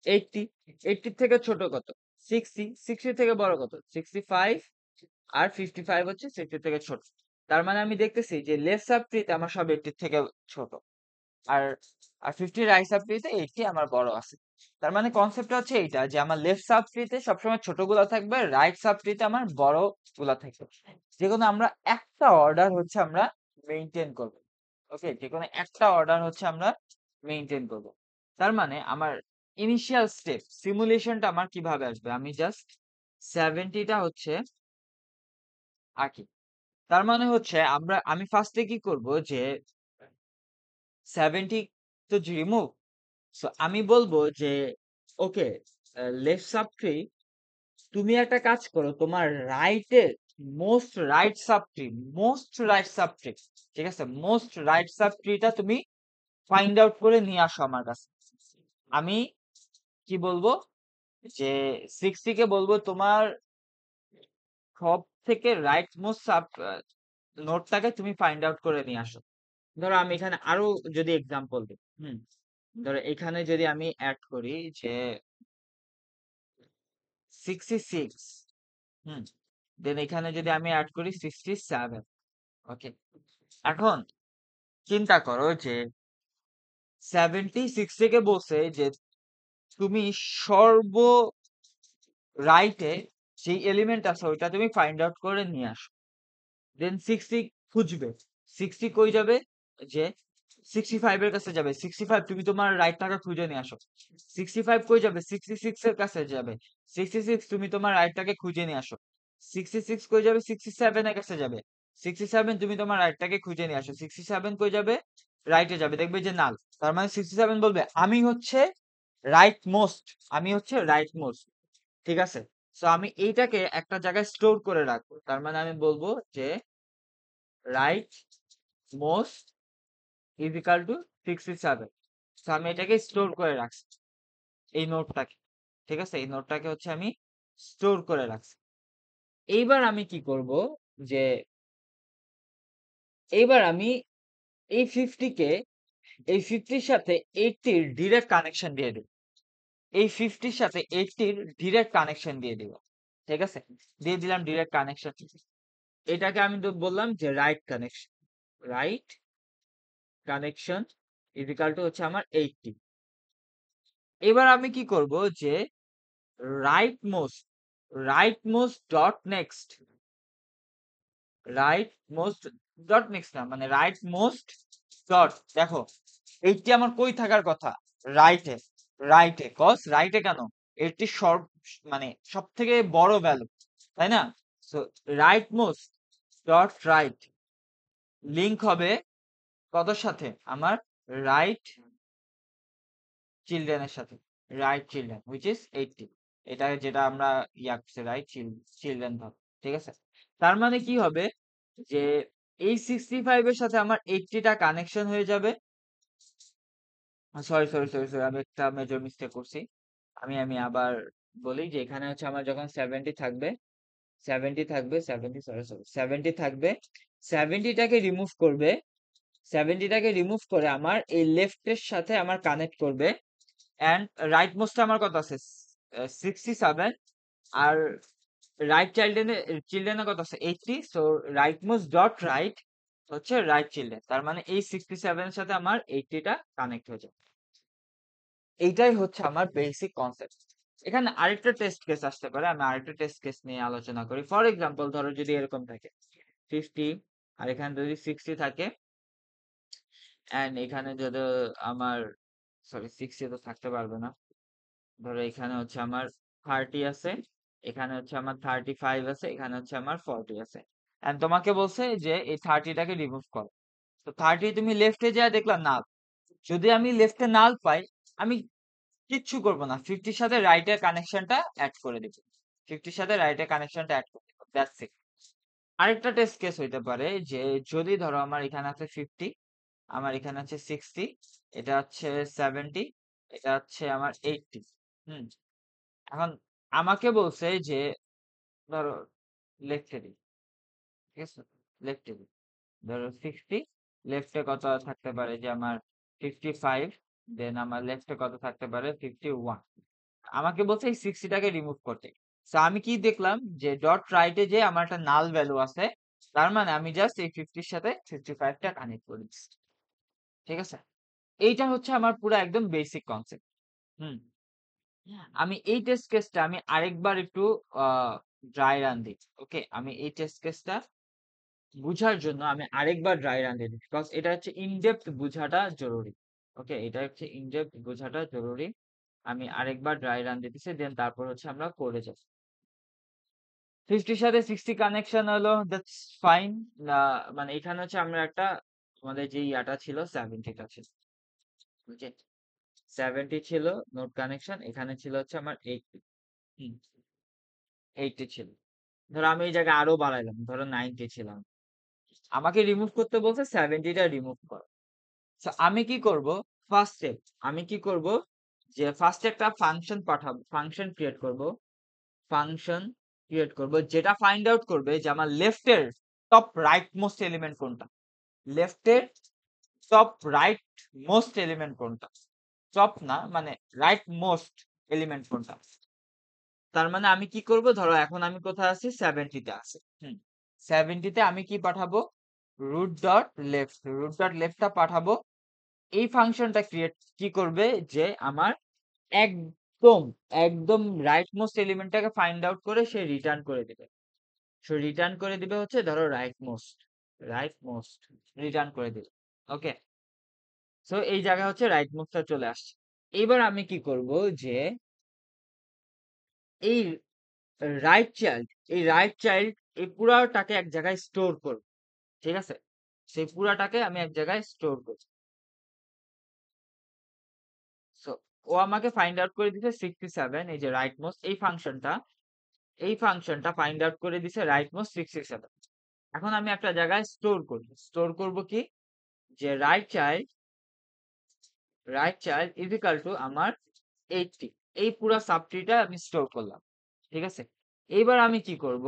80, 80 থেকে ছোট কত 60, 60 থেকে বড় কত 65, আর 55 হচ্ছে 60 থেকে ছোট। তার মানে আমি দেখতেছি যে লেফট সাব ট্রিতে আমার সব 80 থেকে ছোট, আর আর 50 রাইট সাব ট্রিতে 80 আমার বড় আছে। তার মানে কনসেপ্টটা হচ্ছে এইটা, যে আমার লেফট সাব ট্রিতে সবসময় ছোটগুলা থাকবে, রাইট সাব ট্রিতে আমার বড় গুলা থাকবে। যেকোনো আমরা একটা অর্ডার হচ্ছে আমরা মেইনটেইন করব। ওকে, যেকোনো একটা অর্ডার হচ্ছে আমরা মেইনটেইন করব। তার মানে আমার ইনিশিয়াল স্টেপ সিমুলেশনটা আমার কিভাবে আসবে, আমি জাস্ট 70টা হচ্ছে আঁকি। তার মানে হচ্ছে আমি ফার্স্টে কি করব, যে 70 তো রিমুভ, সো আমি বলবো যে ওকে, লেফট সাব ট্রি, তুমি একটা কাজ করো, তোমার রাইটের মোস্ট রাইট সাব ট্রি, ঠিক আছে, মোস্ট রাইট সাব ট্রিটা তুমি ফাইন্ড আউট করে নিয়ে আসো আমার কাছে। আমি কি বলবো, যে 60 কে বলবো তোমার সব থেকে রাইট মোস্ট সাব নোটটাকে তুমি ফাইন্ড আউট করে নিয়ে আসো। ধরো আমি এখানে আরো যদি এক্সাম্পল দিই, ধরো এখানে যদি আমি অ্যাড করি যে 66, হুম দেন এখানে যদি আমি অ্যাড করি 67। ওকে, এখন চিন্তা করো যে 76 থেকে বলছে যে তুমি সর্ব রাইটে যেই এলিমেন্ট আছে ওইটা তুমি ফাইন্ড আউট করে নিয়ে আসো। দেন 60 খুঁজবে, 60 কই যাবে, যে 65 এর কাছে যাবে, 65 তুমি তোমার রাইট টাকা খুঁজে নিয়ে আসো। 65 কই যাবে, 66 এর কাছে যাবে, 66 তুমি তোমার রাইটটাকে খুঁজে নিয়ে আসো। 66 কই যাবে, 67 এর কাছে যাবে, 67 তুমি তোমার রাইটটাকে খুঁজে নিয়ে আসো। 67 কই যাবে, রাইটে যাবে, দেখবে যে নাল। তার মানে 67 বলবে আমি হচ্ছে রাইট মোস্ট, আমি হচ্ছে রাইট মোস্ট, ঠিক আছে। সো আমি এইটাকে একটা জায়গায় স্টোর করে রাখবো। তার মানে আমি বলবো যে right most is equal two 67। So আমি এটাকে স্টোর করে রাখছি, এই নোটটাকে, ঠিক আছে, এই নোটটাকে হচ্ছে আমি স্টোর করে রাখছি। এইবার আমি কি করব, যে এইবার আমি এই 50 কে এই 50-র সাথে 80-র ডিরেক্ট কানেকশন দিয়ে দেব। এই 50-র সাথে 80-র ডিরেক্ট কানেকশন দিয়ে দিব, ঠিক আছে, দিয়ে দিলাম ডিরেক্ট কানেকশন। এটাকে আমি তো বললাম যে right connection is equal two হচ্ছে আমার 80। এবার আমি কি করব, যে right most right most dot next write most dot next না, মানে রাইট মোস্ট ডট, দেখো এইটি আমার কই থাকার কথা, রাইটে, কজ রাইটে কেন, এটি মানে সব থেকে বড় ভ্যালু, তাই না। So right most dot right link হবে কতর সাথে, আমার রাইট চিলড্রেনের সাথে, রাইট চিলড্রেন হুইচ ইজ 80, এটা যেটা আমরা ইয়া করছি, রাইট চিলড্রেন ধর, ঠিক আছে। তার মানে কি হবে, যে এই 65 এর সাথে আমার 80টা কানেকশন হয়ে যাবে। সরি সরি সরি সরি, আমি একটা মেজর মিস্টেক করছি। আমি আবার বলি, যে এখানে হচ্ছে আমার যখন 70 থাকবে, 70 থাকবে, 70টাকে রিমুভ করবে, 70টাকে রিমুভ করে আমার এই লেফটের সাথে আমার কানেক্ট করবে, অ্যান্ড রাইট মোস্টে আমার কত আছে 67, আর রাইট চিলড্রেনের কত আছে 80। So right most dot right হচ্ছে রাইট চিলড্রেন, তার মানে এই 67 এর সাথে আমার 80টা কানেক্ট হয়ে যায়। এইটাই হচ্ছে আমার বেসিক কনসেপ্ট। এখানে আরেকটা টেস্ট কেস আসতে পারে, আমি আরেকটা টেস্ট কেস নিয়ে আলোচনা করি। ফর এক্সাম্পল ধরো যদি এরকম থাকে 50, আর এখানে যদি 60 থাকে, অ্যান্ড এখানে যদি আমার, সরি 60 তো থাকতে পারবে না, ধরো এখানে হচ্ছে আমার 30 আছে, এখানে হচ্ছে আমার 35 আছে, এখানে হচ্ছে আমার 40 আছে, এন্ড তোমাকে বলছে যে এই 30টাকে রিমুভ করো। তো 30 তুমি লেফটে যা দেখলা নাল, যদি আমি লেফটে নাল পাই, আমি কিচ্ছু করব না, 50 সাথে রাইটের কানেকশনটা অ্যাড করে দিব, 50 সাথে রাইটের কানেকশনটা অ্যাড করে দিব, দ্যাটস ইট। আরেকটা টেস্ট কেস হইতে পারে যে যদি ধরো আমার এখানে আছে 50, আমার এখানে আছে 60, এটা হচ্ছে 70, এটা হচ্ছে আমার 80। হুম, এখন আমাকে বলছে যে ধরো লেফটে দিই, ঠিক আছে, লেফটে দিই, ধরো 60, লেফটে কত থাকতে পারে যে আমার 55, দেন আমার লেফটে কত থাকতে পারে 51। আমাকে বলছে এই 60টাকে রিমুভ করতে। সো আমি কি দেখলাম যে ডট রাইটে যে আমার একটা নাল ভ্যালু আছে, তার মানে আমি জাস্ট এই 50-র সাথে 55টা কানেক্ট করে দিচ্ছি, ঠিক আছে। এইটা হচ্ছে আমার পুরো একদম বেসিক কনসেপ্ট। হুম, আমি এই টেস্ট কেসটা আমি আরেকবার একটু ড্রাই রান দিই। ওকে, আমি এই টেস্ট কেসটা বুঝার জন্য আমি আরেকবার ড্রাই রান দিয়ে দিচ্ছি, বিকজ এটা হচ্ছে ইনডেপথ বুঝাটা জরুরি। ওকে, এটা হচ্ছে ইনডেপথ বুঝাটা জরুরি। আমি আরেকবার ড্রাই রান দিতেছি, দেন তারপর হচ্ছে আমরা করে যাব। 50-র সাথে 60 কানেকশন হলো, দ্যাটস ফাইন। মানে এখানে হচ্ছে আমরা একটা আমাদের যে ইয়াটা ছিল 70টা ছিল, ওকে, 70 ছিল নোট কানেকশন, এখানে ছিল হচ্ছে আমার 80। হুম, 80 ছিল। ধরো আমি এই জায়গায় আরো বাড়াইলাম, ধরো 90 ছিলাম, আমাকে রিমুভ করতে বলছে 70টা রিমুভ কর। So, আমি কি করব, ফার্স্ট স্টেপ, আমি কি করব যে ফার্স্ট একটা ফাংশন পাঠাবো, ফাংশন ক্রিয়েট করব, ফাংশন ক্রিয়েট করব যেটা ফাইন্ড আউট করবে যে আমার লেফটের টপ রাইট মোস্ট এলিমেন্ট কোনটা, লেফটের টপ রাইট মোস্ট এলিমেন্ট কোনটা, টপ না মানে রাইট মোস্ট এলিমেন্ট কোনটা। তার মানে আমি কি করব, ধরো এখন আমি কোথায় আছি, 70-তে আছি। হুম, 70-তে আমি কি পাঠাবো, root dot left, root dot লেফটটা পাঠাবো। এই ফাংশনটা ক্রিয়েট কি করবে যে আমার একদম একদম রাইট মোস্ট এলিমেন্টটাকে ফাইন্ড আউট করে সে রিটার্ন করে দিবে। সো রিটার্ন করে দিবে হচ্ছে ধরো রাইট মোস্ট রিটার্ন করে দিবে। ওকে, সো এই জায়গায় হচ্ছে রাইট মোস্টটা চলে আসছে। এবার আমি কি করব যে এই রাইট চাইল্ড, এই রাইট চাইল্ড এই পুরাটাকে এক জায়গায় স্টোর করব, ঠিক আছে, সেই পুরাটাকে আমি এক জায়গায় স্টোর করব। সো ও আমাকে ফাইন্ড আউট করে দিছে 67, এই যে রাইট মোস্ট এই ফাংশনটা, এই ফাংশনটা ফাইন্ড আউট করে দিছে রাইট মোস্ট 67। এখন আমি একটা জায়গায় স্টোর করব, স্টোর করব কি, যে right child is equal two আমার 80, এই পুরো সাবট্রিটা আমি স্টোর করলাম, ঠিক আছে। এইবার আমি কি করব,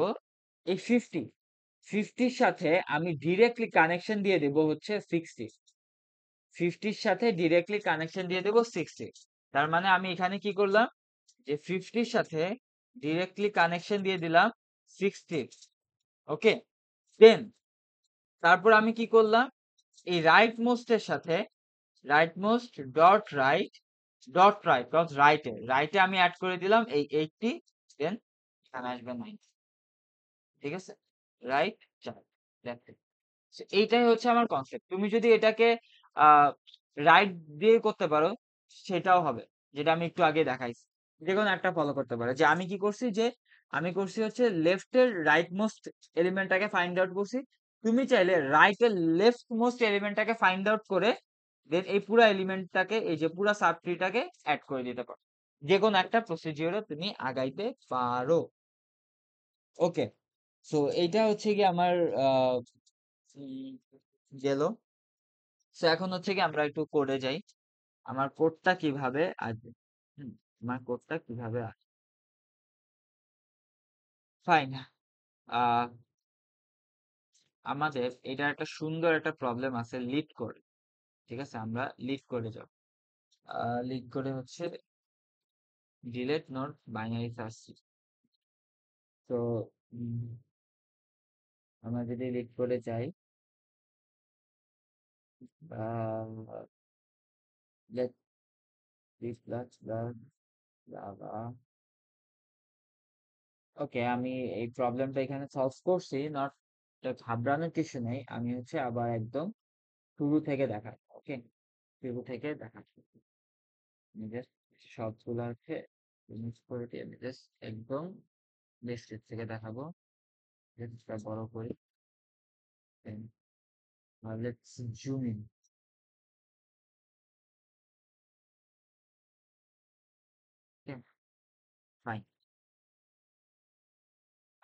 এই 50-র সাথে আমি ডিরেক্টলি কানেকশন দিয়ে দেব হচ্ছে 60, 50-র সাথে ডিরেক্টলি কানেকশন দিয়ে দেব 60। তার মানে আমি এখানে কি করলাম, যে 50-র সাথে ডিরেক্টলি কানেকশন দিয়ে দিলাম 60। ওকে, দেন তারপর আমি কি করলাম, এই রাইট মোস্টের সাথে right most dot right dot রাইটে আমি অ্যাড করে দিলাম এই 80, দেন এখানে আসবে 90, ঠিক আছে, রাইট চার। এইটাই হচ্ছে আমার কনসেপ্ট। তুমি যদি এটাকে রাইট দিয়ে করতে পারো সেটাও হবে, যেটা আমি একটু আগে দেখাইছি। যে কোনো একটা ফলো করতে পারো, যে আমি কি করছি, যে আমি করছি হচ্ছে লেফটের রাইট মোস্ট এলিমেন্টটাকে ফাইন্ড আউট করছি, তুমি চাইলে রাইটের লেফট মোস্ট এলিমেন্টটাকে ফাইন্ড আউট করে দেন এই পুরো এলিমেন্টটাকে, এই যে পুরো সাব ট্রিটাকে অ্যাড করে দিতে পারো। যে কোনো একটা প্রসিজিওরে তুমি আগাইতে পারো। ওকে, সো এইটা হচ্ছে কি আমার আহ গেল। সো এখন হচ্ছে কি আমরা একটু কোডে যাই, আমার কোডটা কিভাবে আসবে। হুম, আমার কোডটা কিভাবে আসবে, ফাইন। আহ আমাদের এটা একটা সুন্দর একটা প্রবলেম আছে লিড করে, ঠিক আছে, আমরা লিড করে যাব। লিড করে হচ্ছে ডিলেট নোট বাইনারি সার্চ। তো আমরা যদি লিড করে যাই, let this plus blah blah blah. ওকে, আমি এই প্রবলেমটা এখানে সলভ করছি, নট ঘাবড়ানোর কিছু নেই, আমি হচ্ছে আবার একদম শুরু থেকে দেখাবো। ওকে, শুরু থেকে দেখাচ্ছি। আমি জাস্ট সবগুলো হচ্ছে মিস করে দিয়ে আমি জাস্ট একদম বেসিক থেকে দেখাবো। এটা বড় করি, let's zoom in.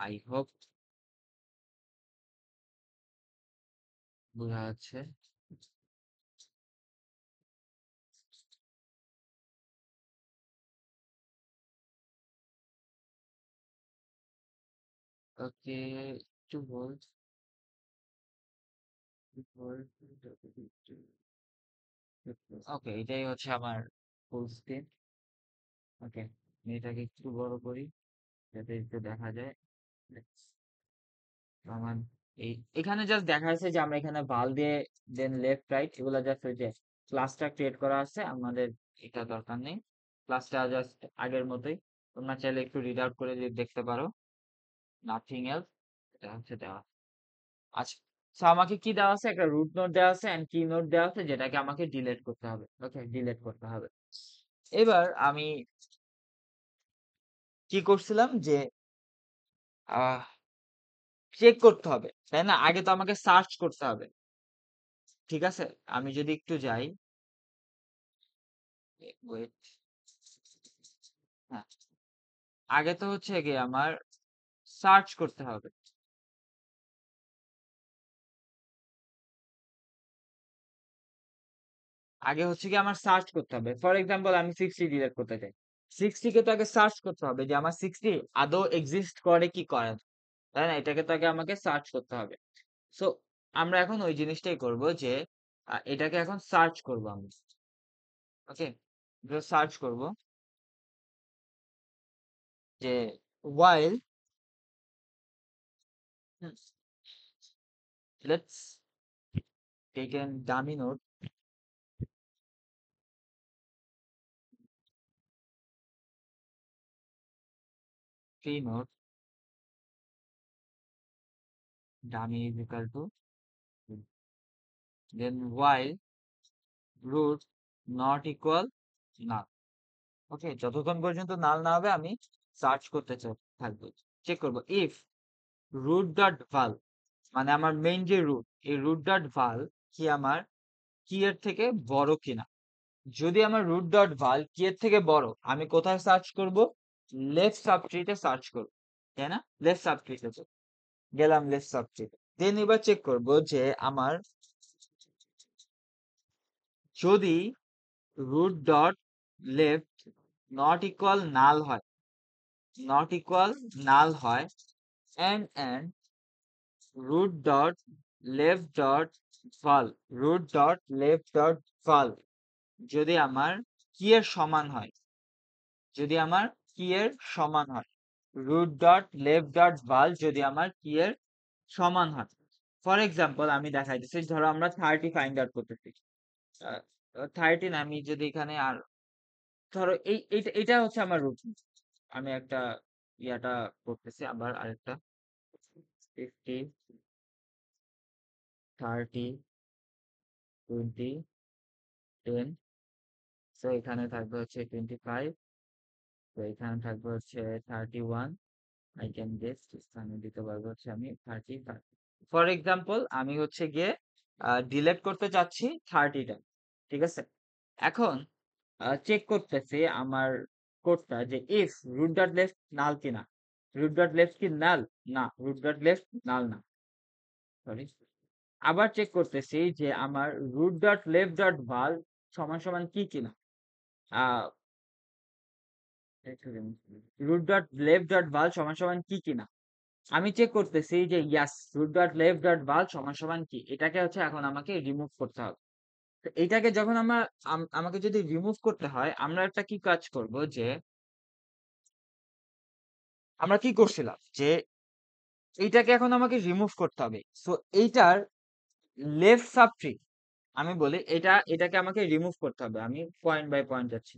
I hope বোঝা যাচ্ছে। ওকে, একটু হোল্ড। ওকে, এটাই হচ্ছে আমার ফুল স্ক্রিন। ওকে, এটাকে একটু বড় করি যাতে একটু দেখা যায়। আমার এই এখানে জাস্ট দেখা যাচ্ছে যে আমরা এখানে বাল দিয়ে দেন লেফট রাইট এগুলো জাস্ট ওই যে ক্লাসটা ক্রিয়েট করা আছে, আমাদের এটা দরকার নেই। ক্লাসটা জাস্ট আগের মতোই, তোমরা চাইলে একটু রিড আউট করে দেখতে পারো। নাথিং এলস, এটা হচ্ছে দেওয়া। আচ্ছা, তো আমাকে কি দেওয়া আছে, একটা রুট নোট দেওয়া আছে এন্ড কি নোট দেওয়া আছে যেটাকে আমাকে ডিলিট করতে হবে। ওকে, ডিলিট করতে হবে। এবার আমি কি করছিলাম যে আহ চেক করতে হবে, তাই না? আগে তো আমাকে সার্চ করতে হবে, ঠিক আছে? আমি যদি একটু যাই, ওয়েট, হ্যাঁ, আগে তো হচ্ছে গিয়ে আমার সার্চ করতে হবে। আগে হচ্ছে কি আমার সার্চ করতে হবে। ফর এক্সাম্পল আমি 60 ডিলিট করতে চাই, 60 কে তো আগে সার্চ করতে হবে যে আমার 60 আদৌ এক্সিস্ট করে কি করে না, তাই না? এটাকে তো আগে আমাকে সার্চ করতে হবে। সো আমরা এখন ওই জিনিসটাই করব যে এটাকে এখন সার্চ করব আমি। ওকে, সার্চ করব যে while, let's take a dummy node, free node, dummy is equal to, then while root not equal null. ওকে, যতক্ষণ পর্যন্ত নাল না হবে আমি সার্চ করতে থাকবো, চেক করব ইফ root dot val, মানে আমার মেইন যে রুট, এই root dot val কি আমার কি এর থেকে বড় কিনা। যদি আমার root dot val কি এর থেকে বড়, আমি কোথায় সার্চ করব? লেফট সাবট্রিতে সার্চ করব, তাই না? লেফট সাবট্রিতে গেলাম, লেফট সাবট্রিতে। দেন এবার চেক করব যে আমার যদি root dot left not equal null হয়, not equal null হয়, and root dot left dot val, root dot left dot val যদি আমার কি এর সমান হয়, যদি আমার কি এর সমান হয়, root dot left dot val যদি আমার কি এর সমান হয়। ফর এক্সাম্পল আমি দেখাইতেছি, ধরো আমরা 30 ফাইন্ড আউট করতেছি। 13 আমি যদি এখানে আর ধরো এইটা হচ্ছে আমার রুট। আমি একটা ইয়াটা করতেছি আবার আরেকটা 50, 30, 20, 10। সো এখানে থাকবে হচ্ছে 25, তো এখানে থাকবে হচ্ছে 31। আই ক্যান গেস, আমি দিতে পারবো হচ্ছে আমি 35। ফর এক্সাম্পল আমি হচ্ছে গিয়ে ডিলেট করতে চাচ্ছি 30টা, ঠিক আছে? এখন চেক করতেছি আমার কোডটা যে if root dot left null কিনা। রুট ডট লেফট কি নাল? না, রুট ডট লেফট নাল না, সরি। আবার চেক করতেছি যে আমার রুট ডট লেফট ডট ভাল সমান সমান কি কিনা। রুট ডট লেফট ডট ভাল সমান সমান কি কিনা আমি চেক করতেছি যে ইয়াস, রুট ডট লেফট ডট ভাল সমান সমান কি, এটাকে হচ্ছে এখন আমাকে রিমুভ করতে হবে। তো এটাকে যখন আমাকে যদি রিমুভ করতে হয়, আমরা একটা কি কাজ করব যে আমরা কি করছিলাম যে এইটাকে এখন আমাকে রিমুভ করতে হবে। সো এইটার লেফট সাবট্রি, আমি বলি এটাকে আমাকে রিমুভ করতে হবে। আমি পয়েন্ট বাই পয়েন্ট যাচ্ছি,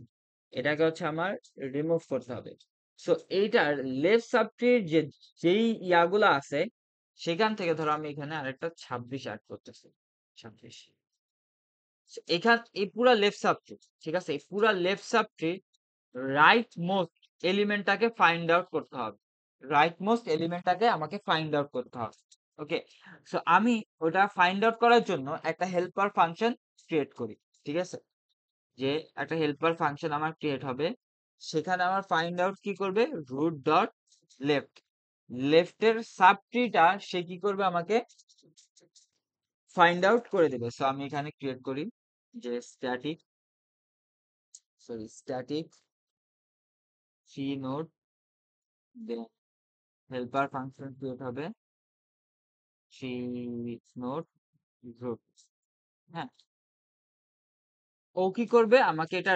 এটাকে হচ্ছে আমার রিমুভ করতে হবে। সো এইটার লেফট সাবট্রির যে যেই ইয়াগুলো আছে সেখান থেকে ধরো আমি এখানে আরেকটা 26 অ্যাড করতেছি, 26। এখান এই পুরা লেফট সাবট্রি, ঠিক আছে, এই পুরা লেফট সাবট্রি রাইট মোস্ট এলিমেন্টটাকে ফাইন্ড আউট করতে হবে। রাইট মোস্ট এলিমেন্টটাকে আমাকে ফাইন্ড আউট করতে হবে। ওকে, সো আমি ওটা ফাইন্ড আউট করার জন্য একটা হেল্পার ফাংশন ক্রিয়েট করি, ঠিক আছে? যে একটা হেল্পার ফাংশন আমার ক্রিয়েট হবে, সেখানে আমার ফাইন্ড আউট কি করবে, রুট ডট লেফট। লেফটের সাব ট্রিটা সে কি করবে আমাকে ফাইন্ড আউট করে দেবে। সো আমি এখানে ক্রিয়েট করি যে স্ট্যাটিক ফি নোড, দেন হেল্পার ফাংশন ক্রিয়েট হবে ফি নোড গ্রুপ। হ্যাঁ, ও কি করবে আমাকে এটা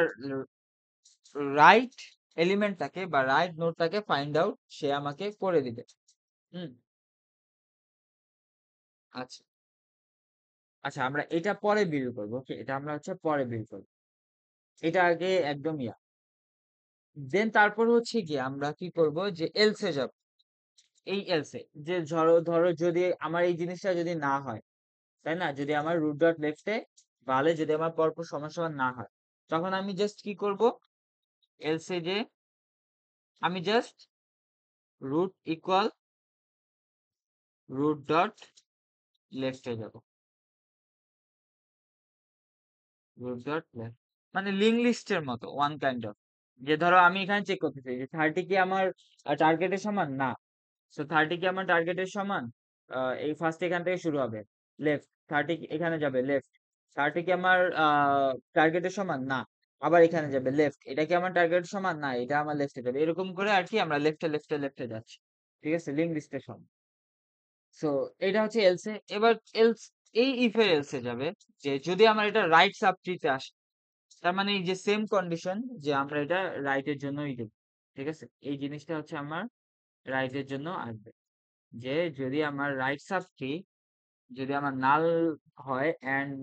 রাইট এলিমেন্টটাকে বা রাইট নোডটাকে ফাইন্ড আউট সে আমাকে করে দিবে। হুম, আচ্ছা আচ্ছা, আমরা এটা পরে বিল করবো। ওকে, এটা আমরা হচ্ছে পরে বিল করবো, এটা আগে একদম দেন তারপর হচ্ছে কি আমরা কি করব যে এলসে যাব। এই এলসে যে ধরো ধরো যদি আমার এই জিনিসটা যদি না হয়, তাই না, যদি আমার রুট ডট লেফটে ভালে যদি আমার পরপর সমান সমান না হয়, তখন আমি জাস্ট কি করব, এলসে যে আমি just root equal root root লেফটে যাব, রুট ডট লেফট মানে লিঙ্ক লিস্টের মতো ওয়ান কাইন্ড অফ। যে ধরো আমি এখানে চেক করতে চাই যে 30 কি আমার টার্গেটের সমান না, সো 30 কি আমার টার্গেটের সমান, এই ফার্স্ট এখান থেকে শুরু হবে, লেফট 30 এখানে যাবে, লেফট 30 কি আমার টার্গেটের সমান না, আবার এখানে যাবে লেফট, এটা কি আমার টার্গেটের সমান না, এটা আমার লেফটে যাবে, এরকম করে আর কি আমরা লেফটে লেফটে লেফটে যাচ্ছি। ঠিক আছে, লিঙ্ক লিস্টের সমান। সো এটা হচ্ছে এলসে। এবার এলস এই ইফের এলসে যাবে যে যদি আমার এটা রাইট সাব ট্রিতে আসে, তার মানে এই যে সেম কন্ডিশন যে আমরা এটা রাইটের জন্যই দেব। ঠিক আছে, এই জিনিসটা হচ্ছে আমার রাইটের জন্য আসবে, যে যদি আমার রাইট সাব ট্রি যদি আমার নাল হয় এন্ড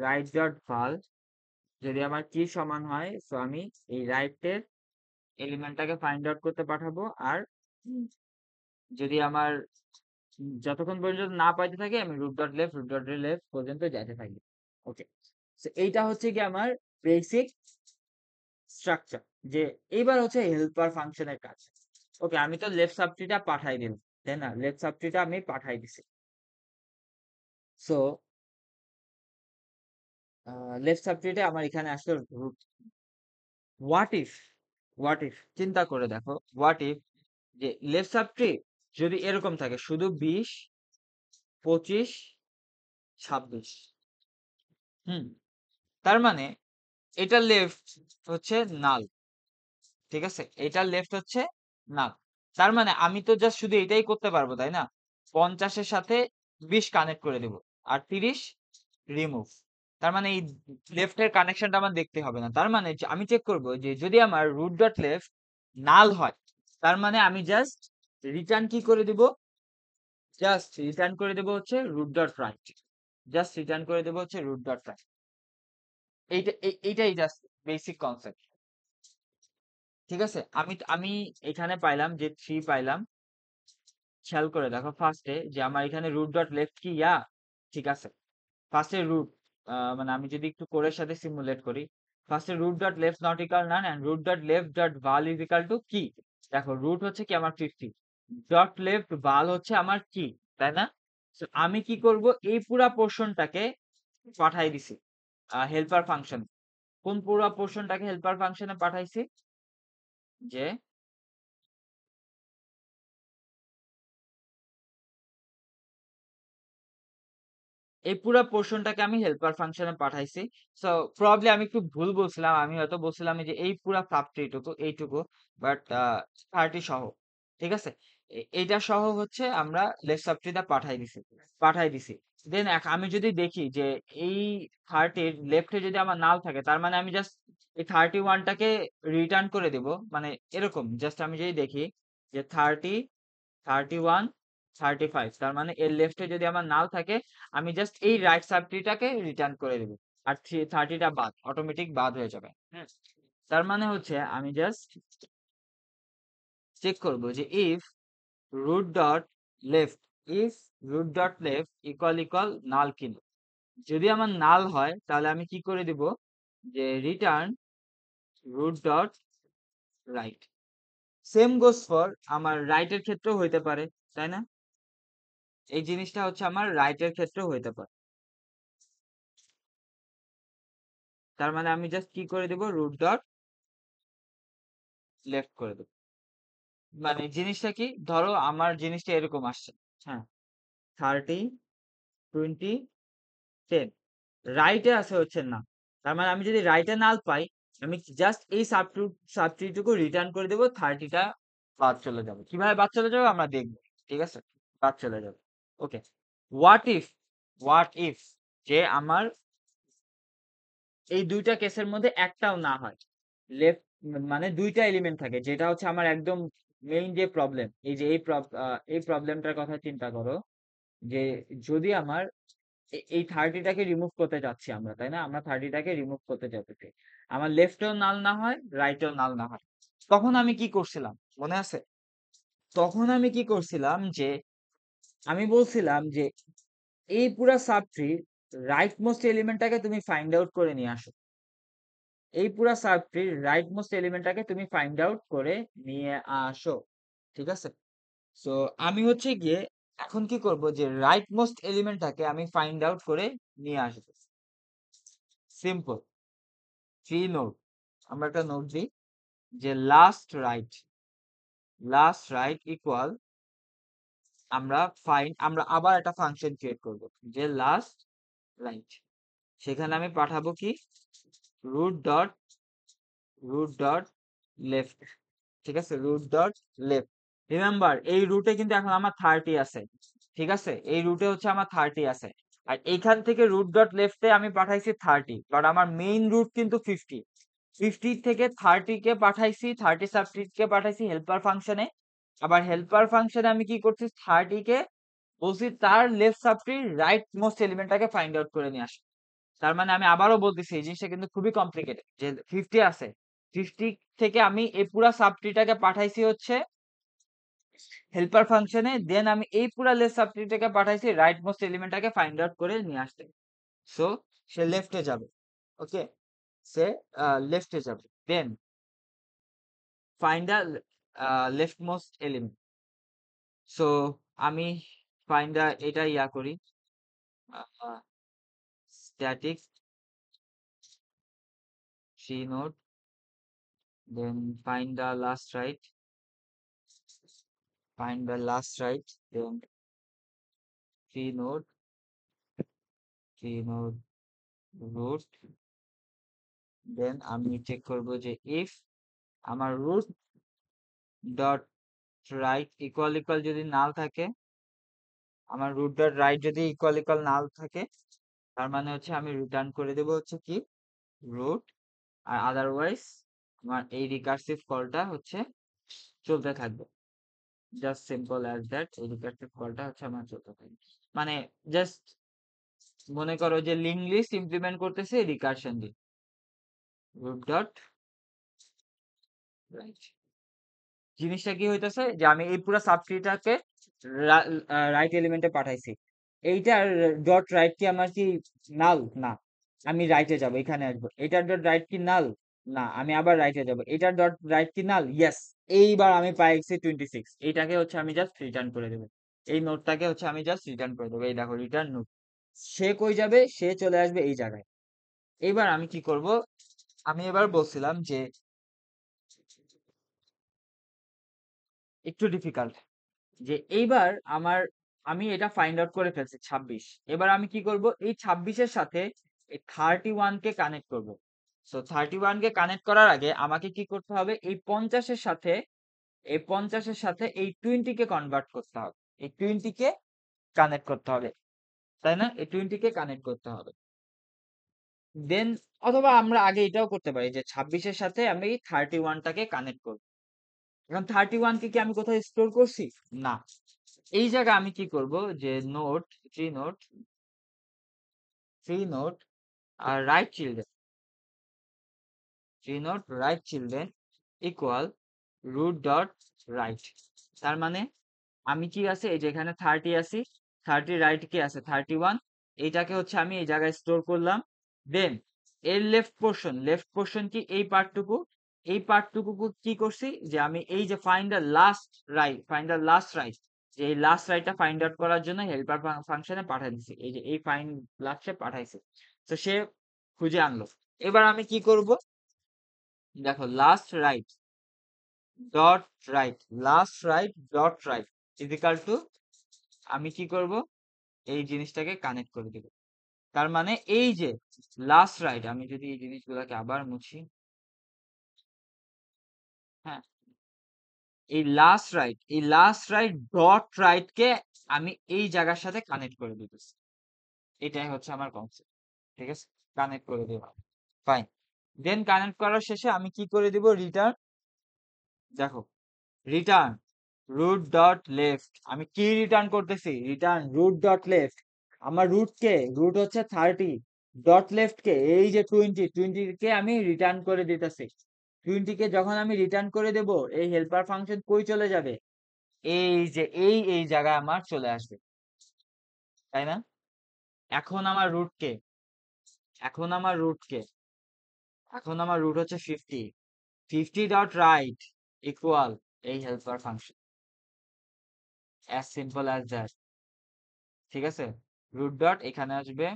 রাইট ডট ভাল যদি আমার কি সমান হয়, সো আমি এই রাইটের এলিমেন্টটাকে ফাইন্ড আউট করতে পাঠাবো। আর যদি আমার যতক্ষণ পর্যন্ত না পাইতে থাকে আমি রুট ডট লেফট পর্যন্ত যাইতে থাকি। ওকে, এইটা হচ্ছে কি আমার বেসিক স্ট্রাকচার। যে এইবার হচ্ছে হেল্পার ফাংশনের কাজ। ওকে, আমি তো লেফট সাবট্রিটা পাঠাই দিলাম, তাই না, লেফট সাবট্রিটা আমি পাঠাই দিছি। সো লেফট সাবট্রিটে আমার এখানে আসলে root. What if, what if চিন্তা করে দেখো, হোয়াট ইফ যে লেফট সাবট্রি যদি এরকম থাকে শুধু 20, 25, 26। হুম, তার মানে এটা লেফট হচ্ছে নাল। ঠিক আছে, এটা লেফট হচ্ছে নাল। তার মানে আমি তো জাস্ট শুধু এটাই করতে পারবো, তাই না, 50-এর সাথে 20 কানেক্ট করে দেব, আর 30 রিমুভ। তার মানে এই লেফটের কানেকশনটা আমার দেখতে হবে না। তার মানে আমি চেক করব যে যদি আমার রুট ডট লেফট নাল হয়, তার মানে আমি জাস্ট রিটার্ন কি করে দিব, জাস্ট রিটার্ন করে দেব হচ্ছে root dot right, just return করে দেব হচ্ছে রুট ডট রাইট। এইটাই জাস্ট বেসিক কনসেপ্ট। ঠিক আছে, আমি আমি এখানে পাইলাম যে 3 পাইলাম। খেয়াল করে দেখো ফার্স্টে যে আমার এখানে রুট ডট লেফট কি ঠিক আছে, ফার্স্টে রুট মানে আমি যদি একটু কোডের সাথে সিমুলেট করি, ফার্স্টে root dot left not equal null and root dot left dot val is equal to key. দেখো রুট হচ্ছে কি আমার 50, ডট লেফট val হচ্ছে আমার কি, তাই না। So, আমি কি করব, এই পুরা পোর্শনটাকে পাঠাই দিছি হেল্পার ফাংশন। কোন পুরা পোর্শনটাকে হেল্পার ফাংশনে পাঠাইছি, যে এই পুরা পোর্শনটাকে আমি হেল্পার ফাংশনে পাঠাইছি। সো প্রবাবলি আমি একটু ভুল বলছিলাম, আমি হয়তো বলছিলাম যে এই পুরা সাবট্রি এইটুকু, বাট 30 সহ। ঠিক আছে, এইটা সহ হচ্ছে আমরা লেফট সাবট্রিটা পাঠাই দিছি। দেন আমি যদি দেখি যে এই 30 লেফটে যদি আমার নাল থাকে, তার মানে আমি জাস্ট এই 31টাকে রিটার্ন করে দেব। মানে এরকম জাস্ট আমি যদি দেখি যে 30, 31, 35, তার মানে এর লেফটে যদি আমার নাল থাকে, আমি জাস্ট এই রাইট সাবট্রিটাকে রিটার্ন করে দেবো, আর 30টা বাদ অটোমেটিক বাদ হয়ে যাবে। হুম, তার মানে হচ্ছে আমি জাস্ট চেক করব যে if root dot left if root dot left equal equal null কিনা। যদি আমার নাল হয় তাহলে আমি কি করে দিব, যে return root dot right. Same goes for আমার রাইটের ক্ষেত্রেও হইতে পারে, তাই না, এই জিনিসটা হচ্ছে আমার রাইটের ক্ষেত্রেও হইতে পারে। তার মানে আমি জাস্ট কি করে দেব, রুট ডট লেফট করে দেব। মানে জিনিসটা কি, ধরো আমার জিনিসটা এরকম আসছে, হ্যাঁ, 30, 20, 10, রাইটে আছে হচ্ছে না। তার মানে আমি যদি রাইটে নাল পাই, আমি জাস্ট এই সাবট্রিটুকু রিটার্ন করে দেবো, 30টা বাদ চলে যাবে। কিভাবে বাদ চলে যাবে আমরা দেখবো, ঠিক আছে, বাদ চলে যাবে। ওকে, হোয়াট ইফ, হোয়াট ইফ যে আমার এই দুইটা কেসের মধ্যে একটাও না হয়, লেফট মানে দুইটা এলিমেন্ট থাকে, যেটা হচ্ছে আমার একদম মেইন যে প্রবলেম, এই যে এই প্রবলেমটার কথা চিন্তা করো, যে যদি আমার এই 30টাকে রিমুভ করতে যাচ্ছি আমরা, তাই না, আমরা 30টাকে রিমুভ করতে যাচ্ছি, আমার লেফটেও নাল না হয়, রাইটেও নাল না হয়, তখন আমি কি করছিলাম মনে আছে? তখন আমি কি করছিলাম যে আমি বলছিলাম যে এই পুরা সাবট্রি রাইট মোস্ট এলিমেন্টটাকে তুমি ফাইন্ড আউট করে নিয়ে আসো, এই পুরা সাবট্রির রাইট মোস্ট এলিমেন্টটাকে তুমি ফাইন্ড আউট করে নিয়ে আসো, ঠিক আছে। সো আমি হচ্ছে গিয়ে এখন কি করব, যে রাইট মোস্ট এলিমেন্টটাকে আমি ফাইন্ড আউট করে নিয়ে আসবো। সিম্পল, 3 নোড, আমরা একটা নোড দিই, যে লাস্ট রাইট ইকুয়াল, আমরা আবার একটা ফাংশন ক্রিয়েট করব, যে লাস্ট রাইট, সেখানে আমি পাঠাবো কি, root dot root dot left, ঠিক আছে, রুট ডট লেফট। রিমেম্বার এই রুটে কিন্তু এখন আমার 30 আছে, ঠিক আছে, এই রুটে হচ্ছে আমার 30 আছে, আর এইখান থেকে রুট ডট লেফটে আমি পাঠাইছি 30, বাট আমার মেইন রুট কিন্তু 50 থেকে 30 কে পাঠাইছি, 30 সাবট্রিটকে পাঠাইছি হেল্পার ফাংশনে, আবার হেল্পার ফাংশনে আমি কি করছি, 30 কে বলছি তার লেফট সাবট্রির রাইট মোস্ট এলিমেন্টটাকে ফাইন্ড আউট করে নিয়ে আসি। তার মানে আমি আবারও বলতেছি এই জিনিসটা কিন্তু খুবই কমপ্লিকেটেড, যে 50 আছে, 50 থেকে আমি এই পুরা সাবট্রিটাকে পাঠাইছি হচ্ছে হেল্পার ফাংশনে, দেন আমি এই পুরা লেফট সাবট্রিটাকে পাঠাইছি রাইট মোস্ট এলিমেন্টটাকে ফাইন্ড আউট করে নিয়ে আসতে। সো সে লেফটে যাবে, ওকে, সে লেফটে যাবে, then find the left most element. So আমি ফাইন্ড দা এটা করি, static 3 node, then find the last right, then 3 node, 3 node root, then আমি চেক করব যে if আমার root dot right equal যদি নাল থাকে, আমার root dot right যদি equal নাল থাকে, তার মানে হচ্ছে আমি রিটার্ন করে দেব হচ্ছে কি root, আর আদারওয়াইজ আমার এই রিকার্সিভ কলটা হচ্ছে চলতে থাকবে, জাস্ট সিম্পল অ্যাজ দ্যাট, এই রিকার্সিভ কলটা হচ্ছে আমার চলতে থাকবে, মানে জাস্ট মনে করো যে লিঙ্ক লিস্ট ইমপ্লিমেন্ট করতেছে রিকারশন দিয়ে, root dot right, জিনিসটা কি হইতেছে, যে আমি এই পুরো সাবট্রিটাকে রাইট এলিমেন্টে পাঠাইছি, এইটার ডট রাইট কি আমার কি নাল না, আমি রাইটে যাব, এখানে আসবো, এটার ডট রাইট কি নাল না, আমি আবার রাইটে যাব, এটার ডট রাইট কি নাল, ইয়েস, এইবার আমি পাইছি 26, এইটাকে হচ্ছে আমি জাস্ট রিটার্ন করে দেবো, এই নোটটাকে হচ্ছে আমি জাস্ট রিটার্ন করে দেবো, এই দেখো রিটার্ন নোট, সে কই যাবে, সে চলে আসবে এই জায়গায়। এবার আমি কি করব, আমি এবার বলছিলাম যে একটু ডিফিকাল্ট, যে এইবার আমি এটা ফাইন্ড আউট করে ফেলছি 26, এবার আমি কি করব, এই 26-এর সাথে এই 31 কে কানেক্ট করব। সো 31 কে কানেক্ট করার আগে আমাকে কি করতে হবে, এই 50-এর সাথে এই 20 কে কনভার্ট করতে হবে, এই 20 কে কানেক্ট করতে হবে, তাই না, এই 20 কে কানেক্ট করতে হবে, দেন অথবা আমরা আগে এটাও করতে পারি যে 26-এর সাথে আমি 31টাকে কানেক্ট করব। এখন 31 কে কি আমি কোথাও স্টোর করছি, না, এই জায়গায় আমি কি করব, যে থ্রি নোট থ্রি নোট আর right children equal root dot right, তার মানে আমি কি আছে, এই যে এখানে 30 আছি, 30 রাইট কি আছে 31, এইটাকে হচ্ছে আমি এই জায়গায় স্টোর করলাম, দেন এর লেফট পোর্শন কি এই পার্টটুকু কি করছি, যে আমি এই যে ফাইন্ড দা লাস্ট রাইট, যে এই লাস্ট রাইটটা ফাইন্ড আউট করার জন্য হেল্পার ফাংশনে পাঠিয়ে দিছি, এই যে এই ফাইন্ড লাস্টে পাঠাইছে, তো সে খুঁজে আনলো। এবার আমি কি করব, দেখো last right dot right, last right dot right is equal to, আমি কি করব, এই জিনিসটাকে কানেক্ট করে দিব। তার মানে এই যে লাস্ট রাইট, আমি যদি এই জিনিসগুলোকে আবার মুছি, হ্যাঁ, এই লাস্ট রাইট ডট রাইট কে আমি এই জায়গার সাথে কানেক্ট করে দিতেছি। এটাই হচ্ছে আমার কনসেপ্ট। ঠিক আছে, কানেক্ট করে দেব। ফাইন, দেন কানেক্ট করার শেষে আমি কি করে দিব, রিটার্ন, দেখো, রিটার্ন রুট ডট লেফট। আমি কি রিটার্ন করতেছি, রিটার্ন রুট ডট লেফট। আমার রুট কে, রুট হচ্ছে 30, ডট লেফট কে এই যে 20 কে আমি রিটার্ন করে দিতেছি। 20 কে যখন আমি রিটার্ন করে দেব, এই হেল্পার ফাংশন কই চলে যাবে, এই যে এই জায়গায় আমার চলে আসবে, তাই না? এখন আমার রুট কে, এখন আমার রুট কে, এখন আমার রুট হচ্ছে 50, 50 ডট রাইট ইকুয়াল এই helper function, as simple as that. ঠিক আছে, রুট ডট এখানে আসবে,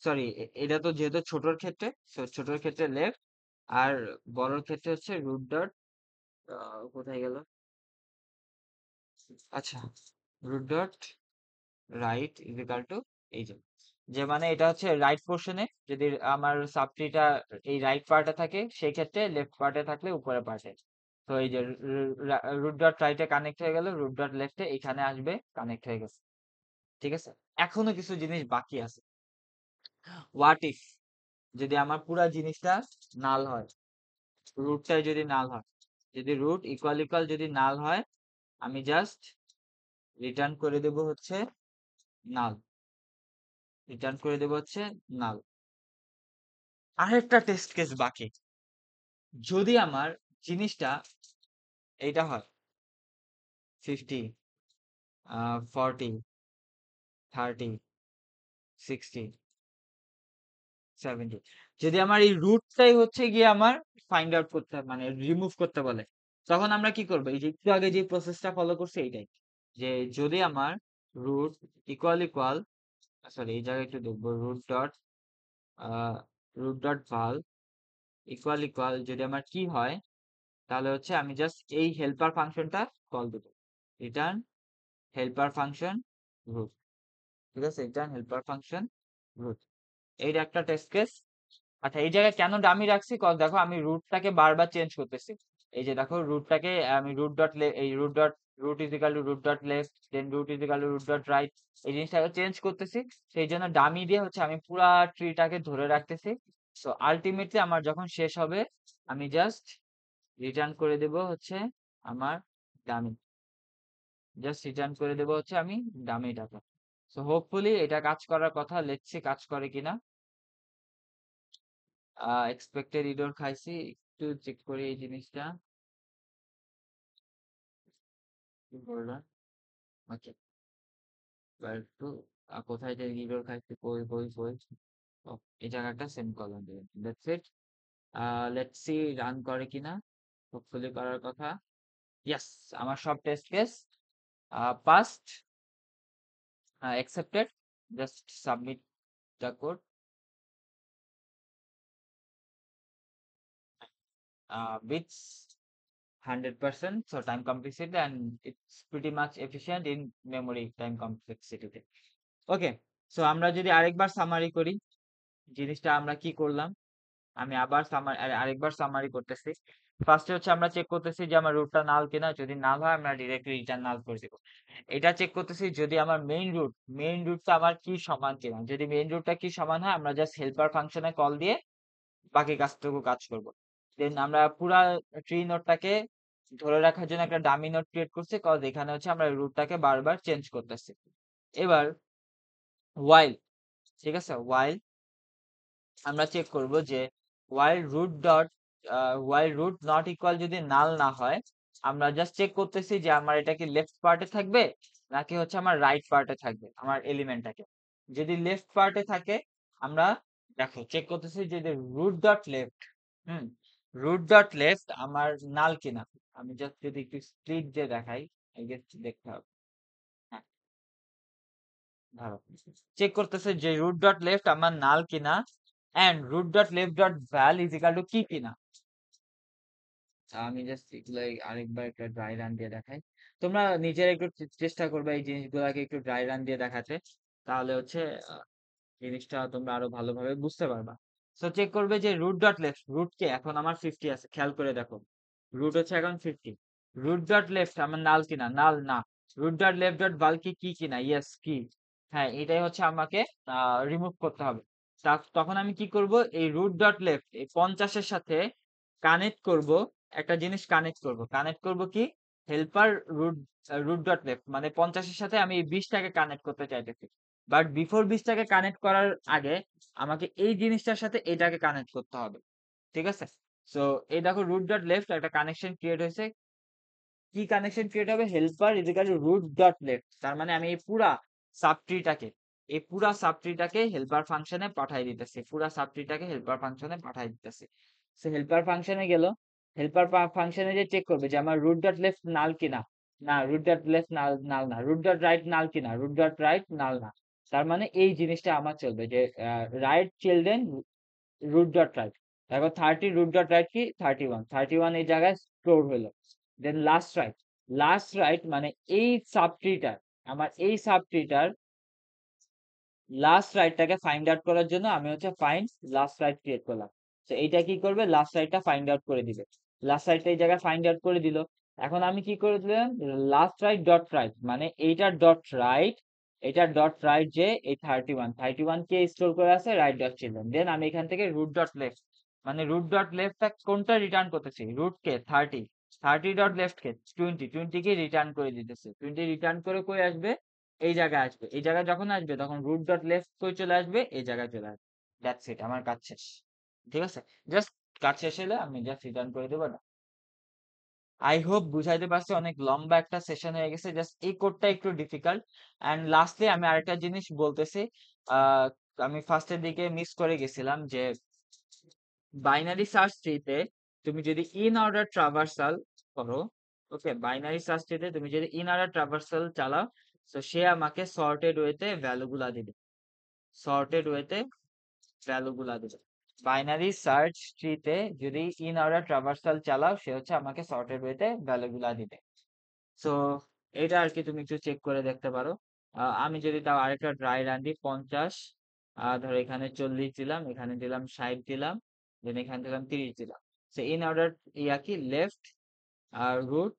সরি, এটা তো যেহেতু ছোটর ক্ষেত্রে, ছোটর ক্ষেত্রে লেফট, আর বড়র ক্ষেত্রে হচ্ছে রুট ডট, কোথায় গেল, আচ্ছা, root dot right is equal to, এই যে, যে মানে এটা হচ্ছে রাইট পোর্শনে, যদি আমার সাবট্রিটা এই রাইট পার্টে থাকে সেই ক্ষেত্রে, লেফট পার্টে থাকলে উপরের পার্টে। তো এই যে রুট ডট রাইটে কানেক্ট হয়ে গেল, রুট ডট লেফটে এখানে আসবে, কানেক্ট হয়ে গেছে। ঠিক আছে, এখনো কিছু জিনিস বাকি আছে। হোয়াট ইফ, যদি আমার পুরা জিনিসটা নাল হয়, রুটটাই যদি নাল হয়, যদি রুট ইকুয়াল ইকুয়াল যদি নাল হয়, আমি জাস্ট রিটার্ন করে দেব হচ্ছে নাল, রিটার্ন করে দেব হচ্ছে নাল। আরেকটা টেস্ট কেস বাকি, যদি আমার জিনিসটা এইটা হয় 50, 40, 30, 60, 70, যদি আমার এই রুটটাই হচ্ছে গিয়ে আমার ফাইন্ড আউট করতে, মানে রিমুভ করতে বলে, তখন আমরা কি করবো, এই যে একটু আগে যে প্রসেসটা ফলো করছি এইটাই, যে যদি আমার রুট ইকুয়াল ইকুয়াল, সরি এই জায়গায় একটু দেখবো, রুট ডট ভাল ইকুয়াল ইকুয়াল যদি আমার কি হয়, তাহলে হচ্ছে আমি জাস্ট এই হেল্পার ফাংশনটা কল দেবো, রিটার্ন হেল্পার ফাংশন রুট। ঠিক আছে, রিটার্ন হেল্পার ফাংশন রুট, এইটা একটা টেস্ট কেস। আচ্ছা, এই জায়গায় কেন ডামি রাখছি, কজ দেখো আমি রুটটাকে বারবার চেঞ্জ করতেছি। এই যে দেখো রুটটাকে আমি রুট ডট, এই root dot, root is equal to root dot left, then root is equal to root dot right, এই জিনিসটাকে চেঞ্জ করতেছি। সেই জন্য ডামি দিয়ে হচ্ছে আমি পুরা ট্রিটাকে ধরে রাখতেছি। সো আলটিমেটলি আমার যখন শেষ হবে, আমি জাস্ট রিটার্ন করে দেব হচ্ছে আমার ডামি, জাস্ট রিটার্ন করে দেব হচ্ছে আমি ডামি ডাটা। সো হোপফুলি এটা কাজ করার কথা, লেটস সি কাজ করে কিনা। এক্সপেক্টেড ইরর খাইছি, একটু চেক করি এই জিনিসটা, কি করলাম, ওকে, একটু কোথায় যে ইরর খাইছি, কই কই কই, ও, এই জায়গাটা সেন্ড করলাম, that's it. Let's see run করে কিনা, হোপফুলি করার কথা। ইয়েস, আমার সব test case past, accepted, just submit the code. Bits 100%, so time complexity, and it's pretty much efficient in memory time complexity তে। ওকে, সো আমরা যদি আরেকবার সামারি করি, জিনিসটা আমরা কি করলাম, আমি আবার আরেকবার সামারি করতেছি। ফার্স্টে হচ্ছে আমরা চেক করতেছি যে আমার রুটটা নাল কিনা, যদি নাল হয় আমরা ডিরেক্টলি রিটার্ন নাল করে দিব। এটা চেক করতেছি যদি আমার মেইন রুটটা আমার কি সমান কিনা, যদি মেইন রুটটা কি সমান হয়, আমরা জাস্ট হেল্পার ফাংশনে কল দিয়ে বাকি কাজটুকু কাজ করব। দেন আমরা পুরা ট্রি নোটটাকে ধরে রাখার জন্য একটা ডামি নোট ক্রিয়েট করছি, কজ এখানে হচ্ছে আমরা রুটটাকে বারবার চেঞ্জ করতেছি। এবার while, ঠিক আছে, while আমরা চেক করব যে while root not equal যদি নাল না হয়, আমরা জাস্ট চেক করতেছি যে আমার এটা কি লেফট পার্টে থাকবে নাকি হচ্ছে আমার রাইট পার্টে থাকবে, আমার এলিমেন্টটাকে যদি লেফট পার্টে থাকে, আমরা দেখো চেক করতেছি যে রুট ডট লেফট, হুম, রুট ডট লেফট আমার নাল কিনা। আমি জাস্ট যদি একটু স্প্লিট দিয়ে দেখাই, এই যে দেখতে হবে, হ্যাঁ, ধরো চেক করতেছে যে রুট ডট লেফট আমার নাল কিনা, and root dot left dot val is equal to কি কিনা। আমি জাস্ট এগুলো আরেকবার একটা ড্রাই রান দিয়ে দেখাই। তোমরা নিজেরা একটু চেষ্টা করবে এই জিনিসগুলাকে একটু ড্রাই রান দিয়ে দেখাতে। তাহলে হচ্ছে জিনিসটা তোমরা আরো ভালোভাবে বুঝতে পারবা। সো চেক করবে যে রুট ডট লেফট, রুট কে এখন আমার 50 আছে, খেয়াল করে দেখো। রুট হচ্ছে এখন 50। রুট ডট লেফট আমার নাল কিনা, নাল না। রুট ডট লেফট ডট বাল কি কিনা, ইয়েস কি। হ্যাঁ, এটাই হচ্ছে আমাকে রিমুভ করতে হবে। তখন আমি কি করব, এই রুট ডট লেফট এই 50 এর সাথে কানেক্ট করব, একটা জিনিস কানেক্ট করব কি, helper root root dot left মানে 50 এর সাথে আমি এই 20 টাকে কানেক্ট করতে চাইতেছি। বাট বিফোর 20 টাকে কানেক্ট করার আগে আমাকে এই জিনিসটার সাথে এটাকে কানেক্ট করতে হবে। ঠিক আছে? সো এই দেখো রুট ডট লেফট একটা কানেকশন ক্রিয়েট হয়েছে। কি কানেকশন ক্রিয়েট হবে, helper is equal to root dot left. তার মানে আমি এই পুরা সাবট্রিটাকে হেল্পার ফাংশনে পাঠাই দিতেছি, পুরা সাবট্রিটাকে হেল্পার ফাংশনে পাঠাই দিতেছি। সো হেল্পার ফাংশনে গেল, হেল্পার ফাংশনে যে চেক করবে যে আমার রুট ডট লেফট নাল কিনা, না রুট ডট লেফট নাল নাল না, রুট ডট রাইট নাল কিনা, রুট ডট রাইট নাল না। তার মানে এই জিনিসটা আমার চলবে যে right children root dot right. দেখো 30 রুট ডট রাইট কি 31, 31 এই জায়গায় স্টোর হলো। দেন লাস্ট রাইট মানে এই সাবট্রিটার, আমার এই সাবট্রিটার লাস্ট রাইটটাকে ফাইন্ড আউট করার জন্য আমি হচ্ছে ফাইন্ড লাস্ট রাইট ক্রিয়েট করলাম। তো এইটা কি করবে, লাস্ট রাইটটা ফাইন্ড আউট করে দিবে। লাস্ট রাইটটা এই জায়গায় ফাইন্ড আউট করে দিল। এখন আমি কি করে দিলাম, লাস্ট রাইট ডট রাইট মানে এইটার ডট রাইট, এটার ডট রাইট যে এই 31 কে স্টোর করে আছে রাইট ডট চিলড্রেন। দেন আমি এখান থেকে রুট ডট লেফট মানে রুট ডট লেফটটা কোনটা রিটার্ন করতেছি, রুট কে 30 ডট লেফট কে 20 কে রিটার্ন করে দিতেছে। 20 রিটার্ন করে কই আসবে, এই জায়গায় আসবে। এই জায়গায় যখন আসবে তখন রুট ডট লেফট কই চলে আসবে, এই জায়গায় চলে আসবে। দ্যাটস ইট, আমার কাজ শেষ। ঠিক আছে, জাস্ট কাজ শেষ হলে আমি জাস্ট রিটার্ন করে দেবো না। আই হোপ বুঝাইতে পারছি, অনেক লম্বা একটা সেশন হয়ে গেছে, জাস্ট এই কোডটা একটু ডিফিকাল্ট। এন্ড লাস্টলি আমি আরেকটা জিনিস বলতেছি, আহ আমি ফার্স্টের দিকে মিস করে গেছিলাম যে বাইনারি সার্চ ট্রিতে তুমি যদি ইন অর্ডার ট্রাভার্সাল করো, ওকে, বাইনারি সার্চ ট্রিতে তুমি যদি ইন অর্ডার ট্রাভার্সাল চালাও, তো সে আমাকে সর্টেড ওয়েতে ভ্যালুগুলা দিবে, সর্টেড ওয়েতে ভ্যালুগুলা দিবে। বাইনারি সার্চ ট্রিতে যদি ইন অর্ডার ট্রাভার্সাল চালাও, সে হচ্ছে আমাকে সর্টেড ওয়েতে ভ্যালুগুলা দিবে। সো এটা আর কি তুমি একটু চেক করে দেখতে পারো। আমি যদি তাও আরেকটা ড্রাই রান দিই, 50, ধরো এখানে 40 দিলাম, এখানে দিলাম 60 দিলাম, দেন এখানে দিলাম 30 দিলাম। সো ইন অর্ডার ইয়া কি left root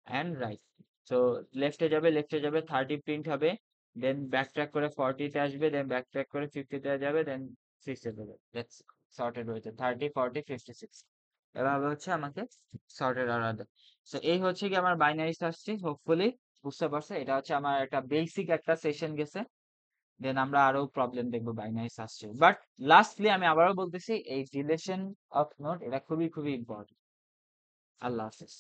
and right. So লেফটে যাবে 30 প্রিন্ট হবে, দেন ব্যাকট্র্যাক করে 40 তে আসবে, দেন ব্যাকট্র্যাক করে 50 তে যাবে, দেন 60 তে যাবে। দ্যাটস সর্টেড হয়েছে 30 40 56। এভাবে হচ্ছে আমাকে সর্টেড অর্ডার দেয়। সো এই হচ্ছে কি আমার বাইনারি সার্চ ট্রি, হোপফুলি বুঝতে পারছো। এটা হচ্ছে আমার একটা বেসিক একটা সেশন গেছে। দেন আমরা আরো প্রবলেম দেখবো binary search tree. But lastly আমি আবারও বলতেছি, এই রিলেশন অফ নোড এটা খুবই খুবই ইম্পর্টেন্ট। আল্লাহ হাফেজ।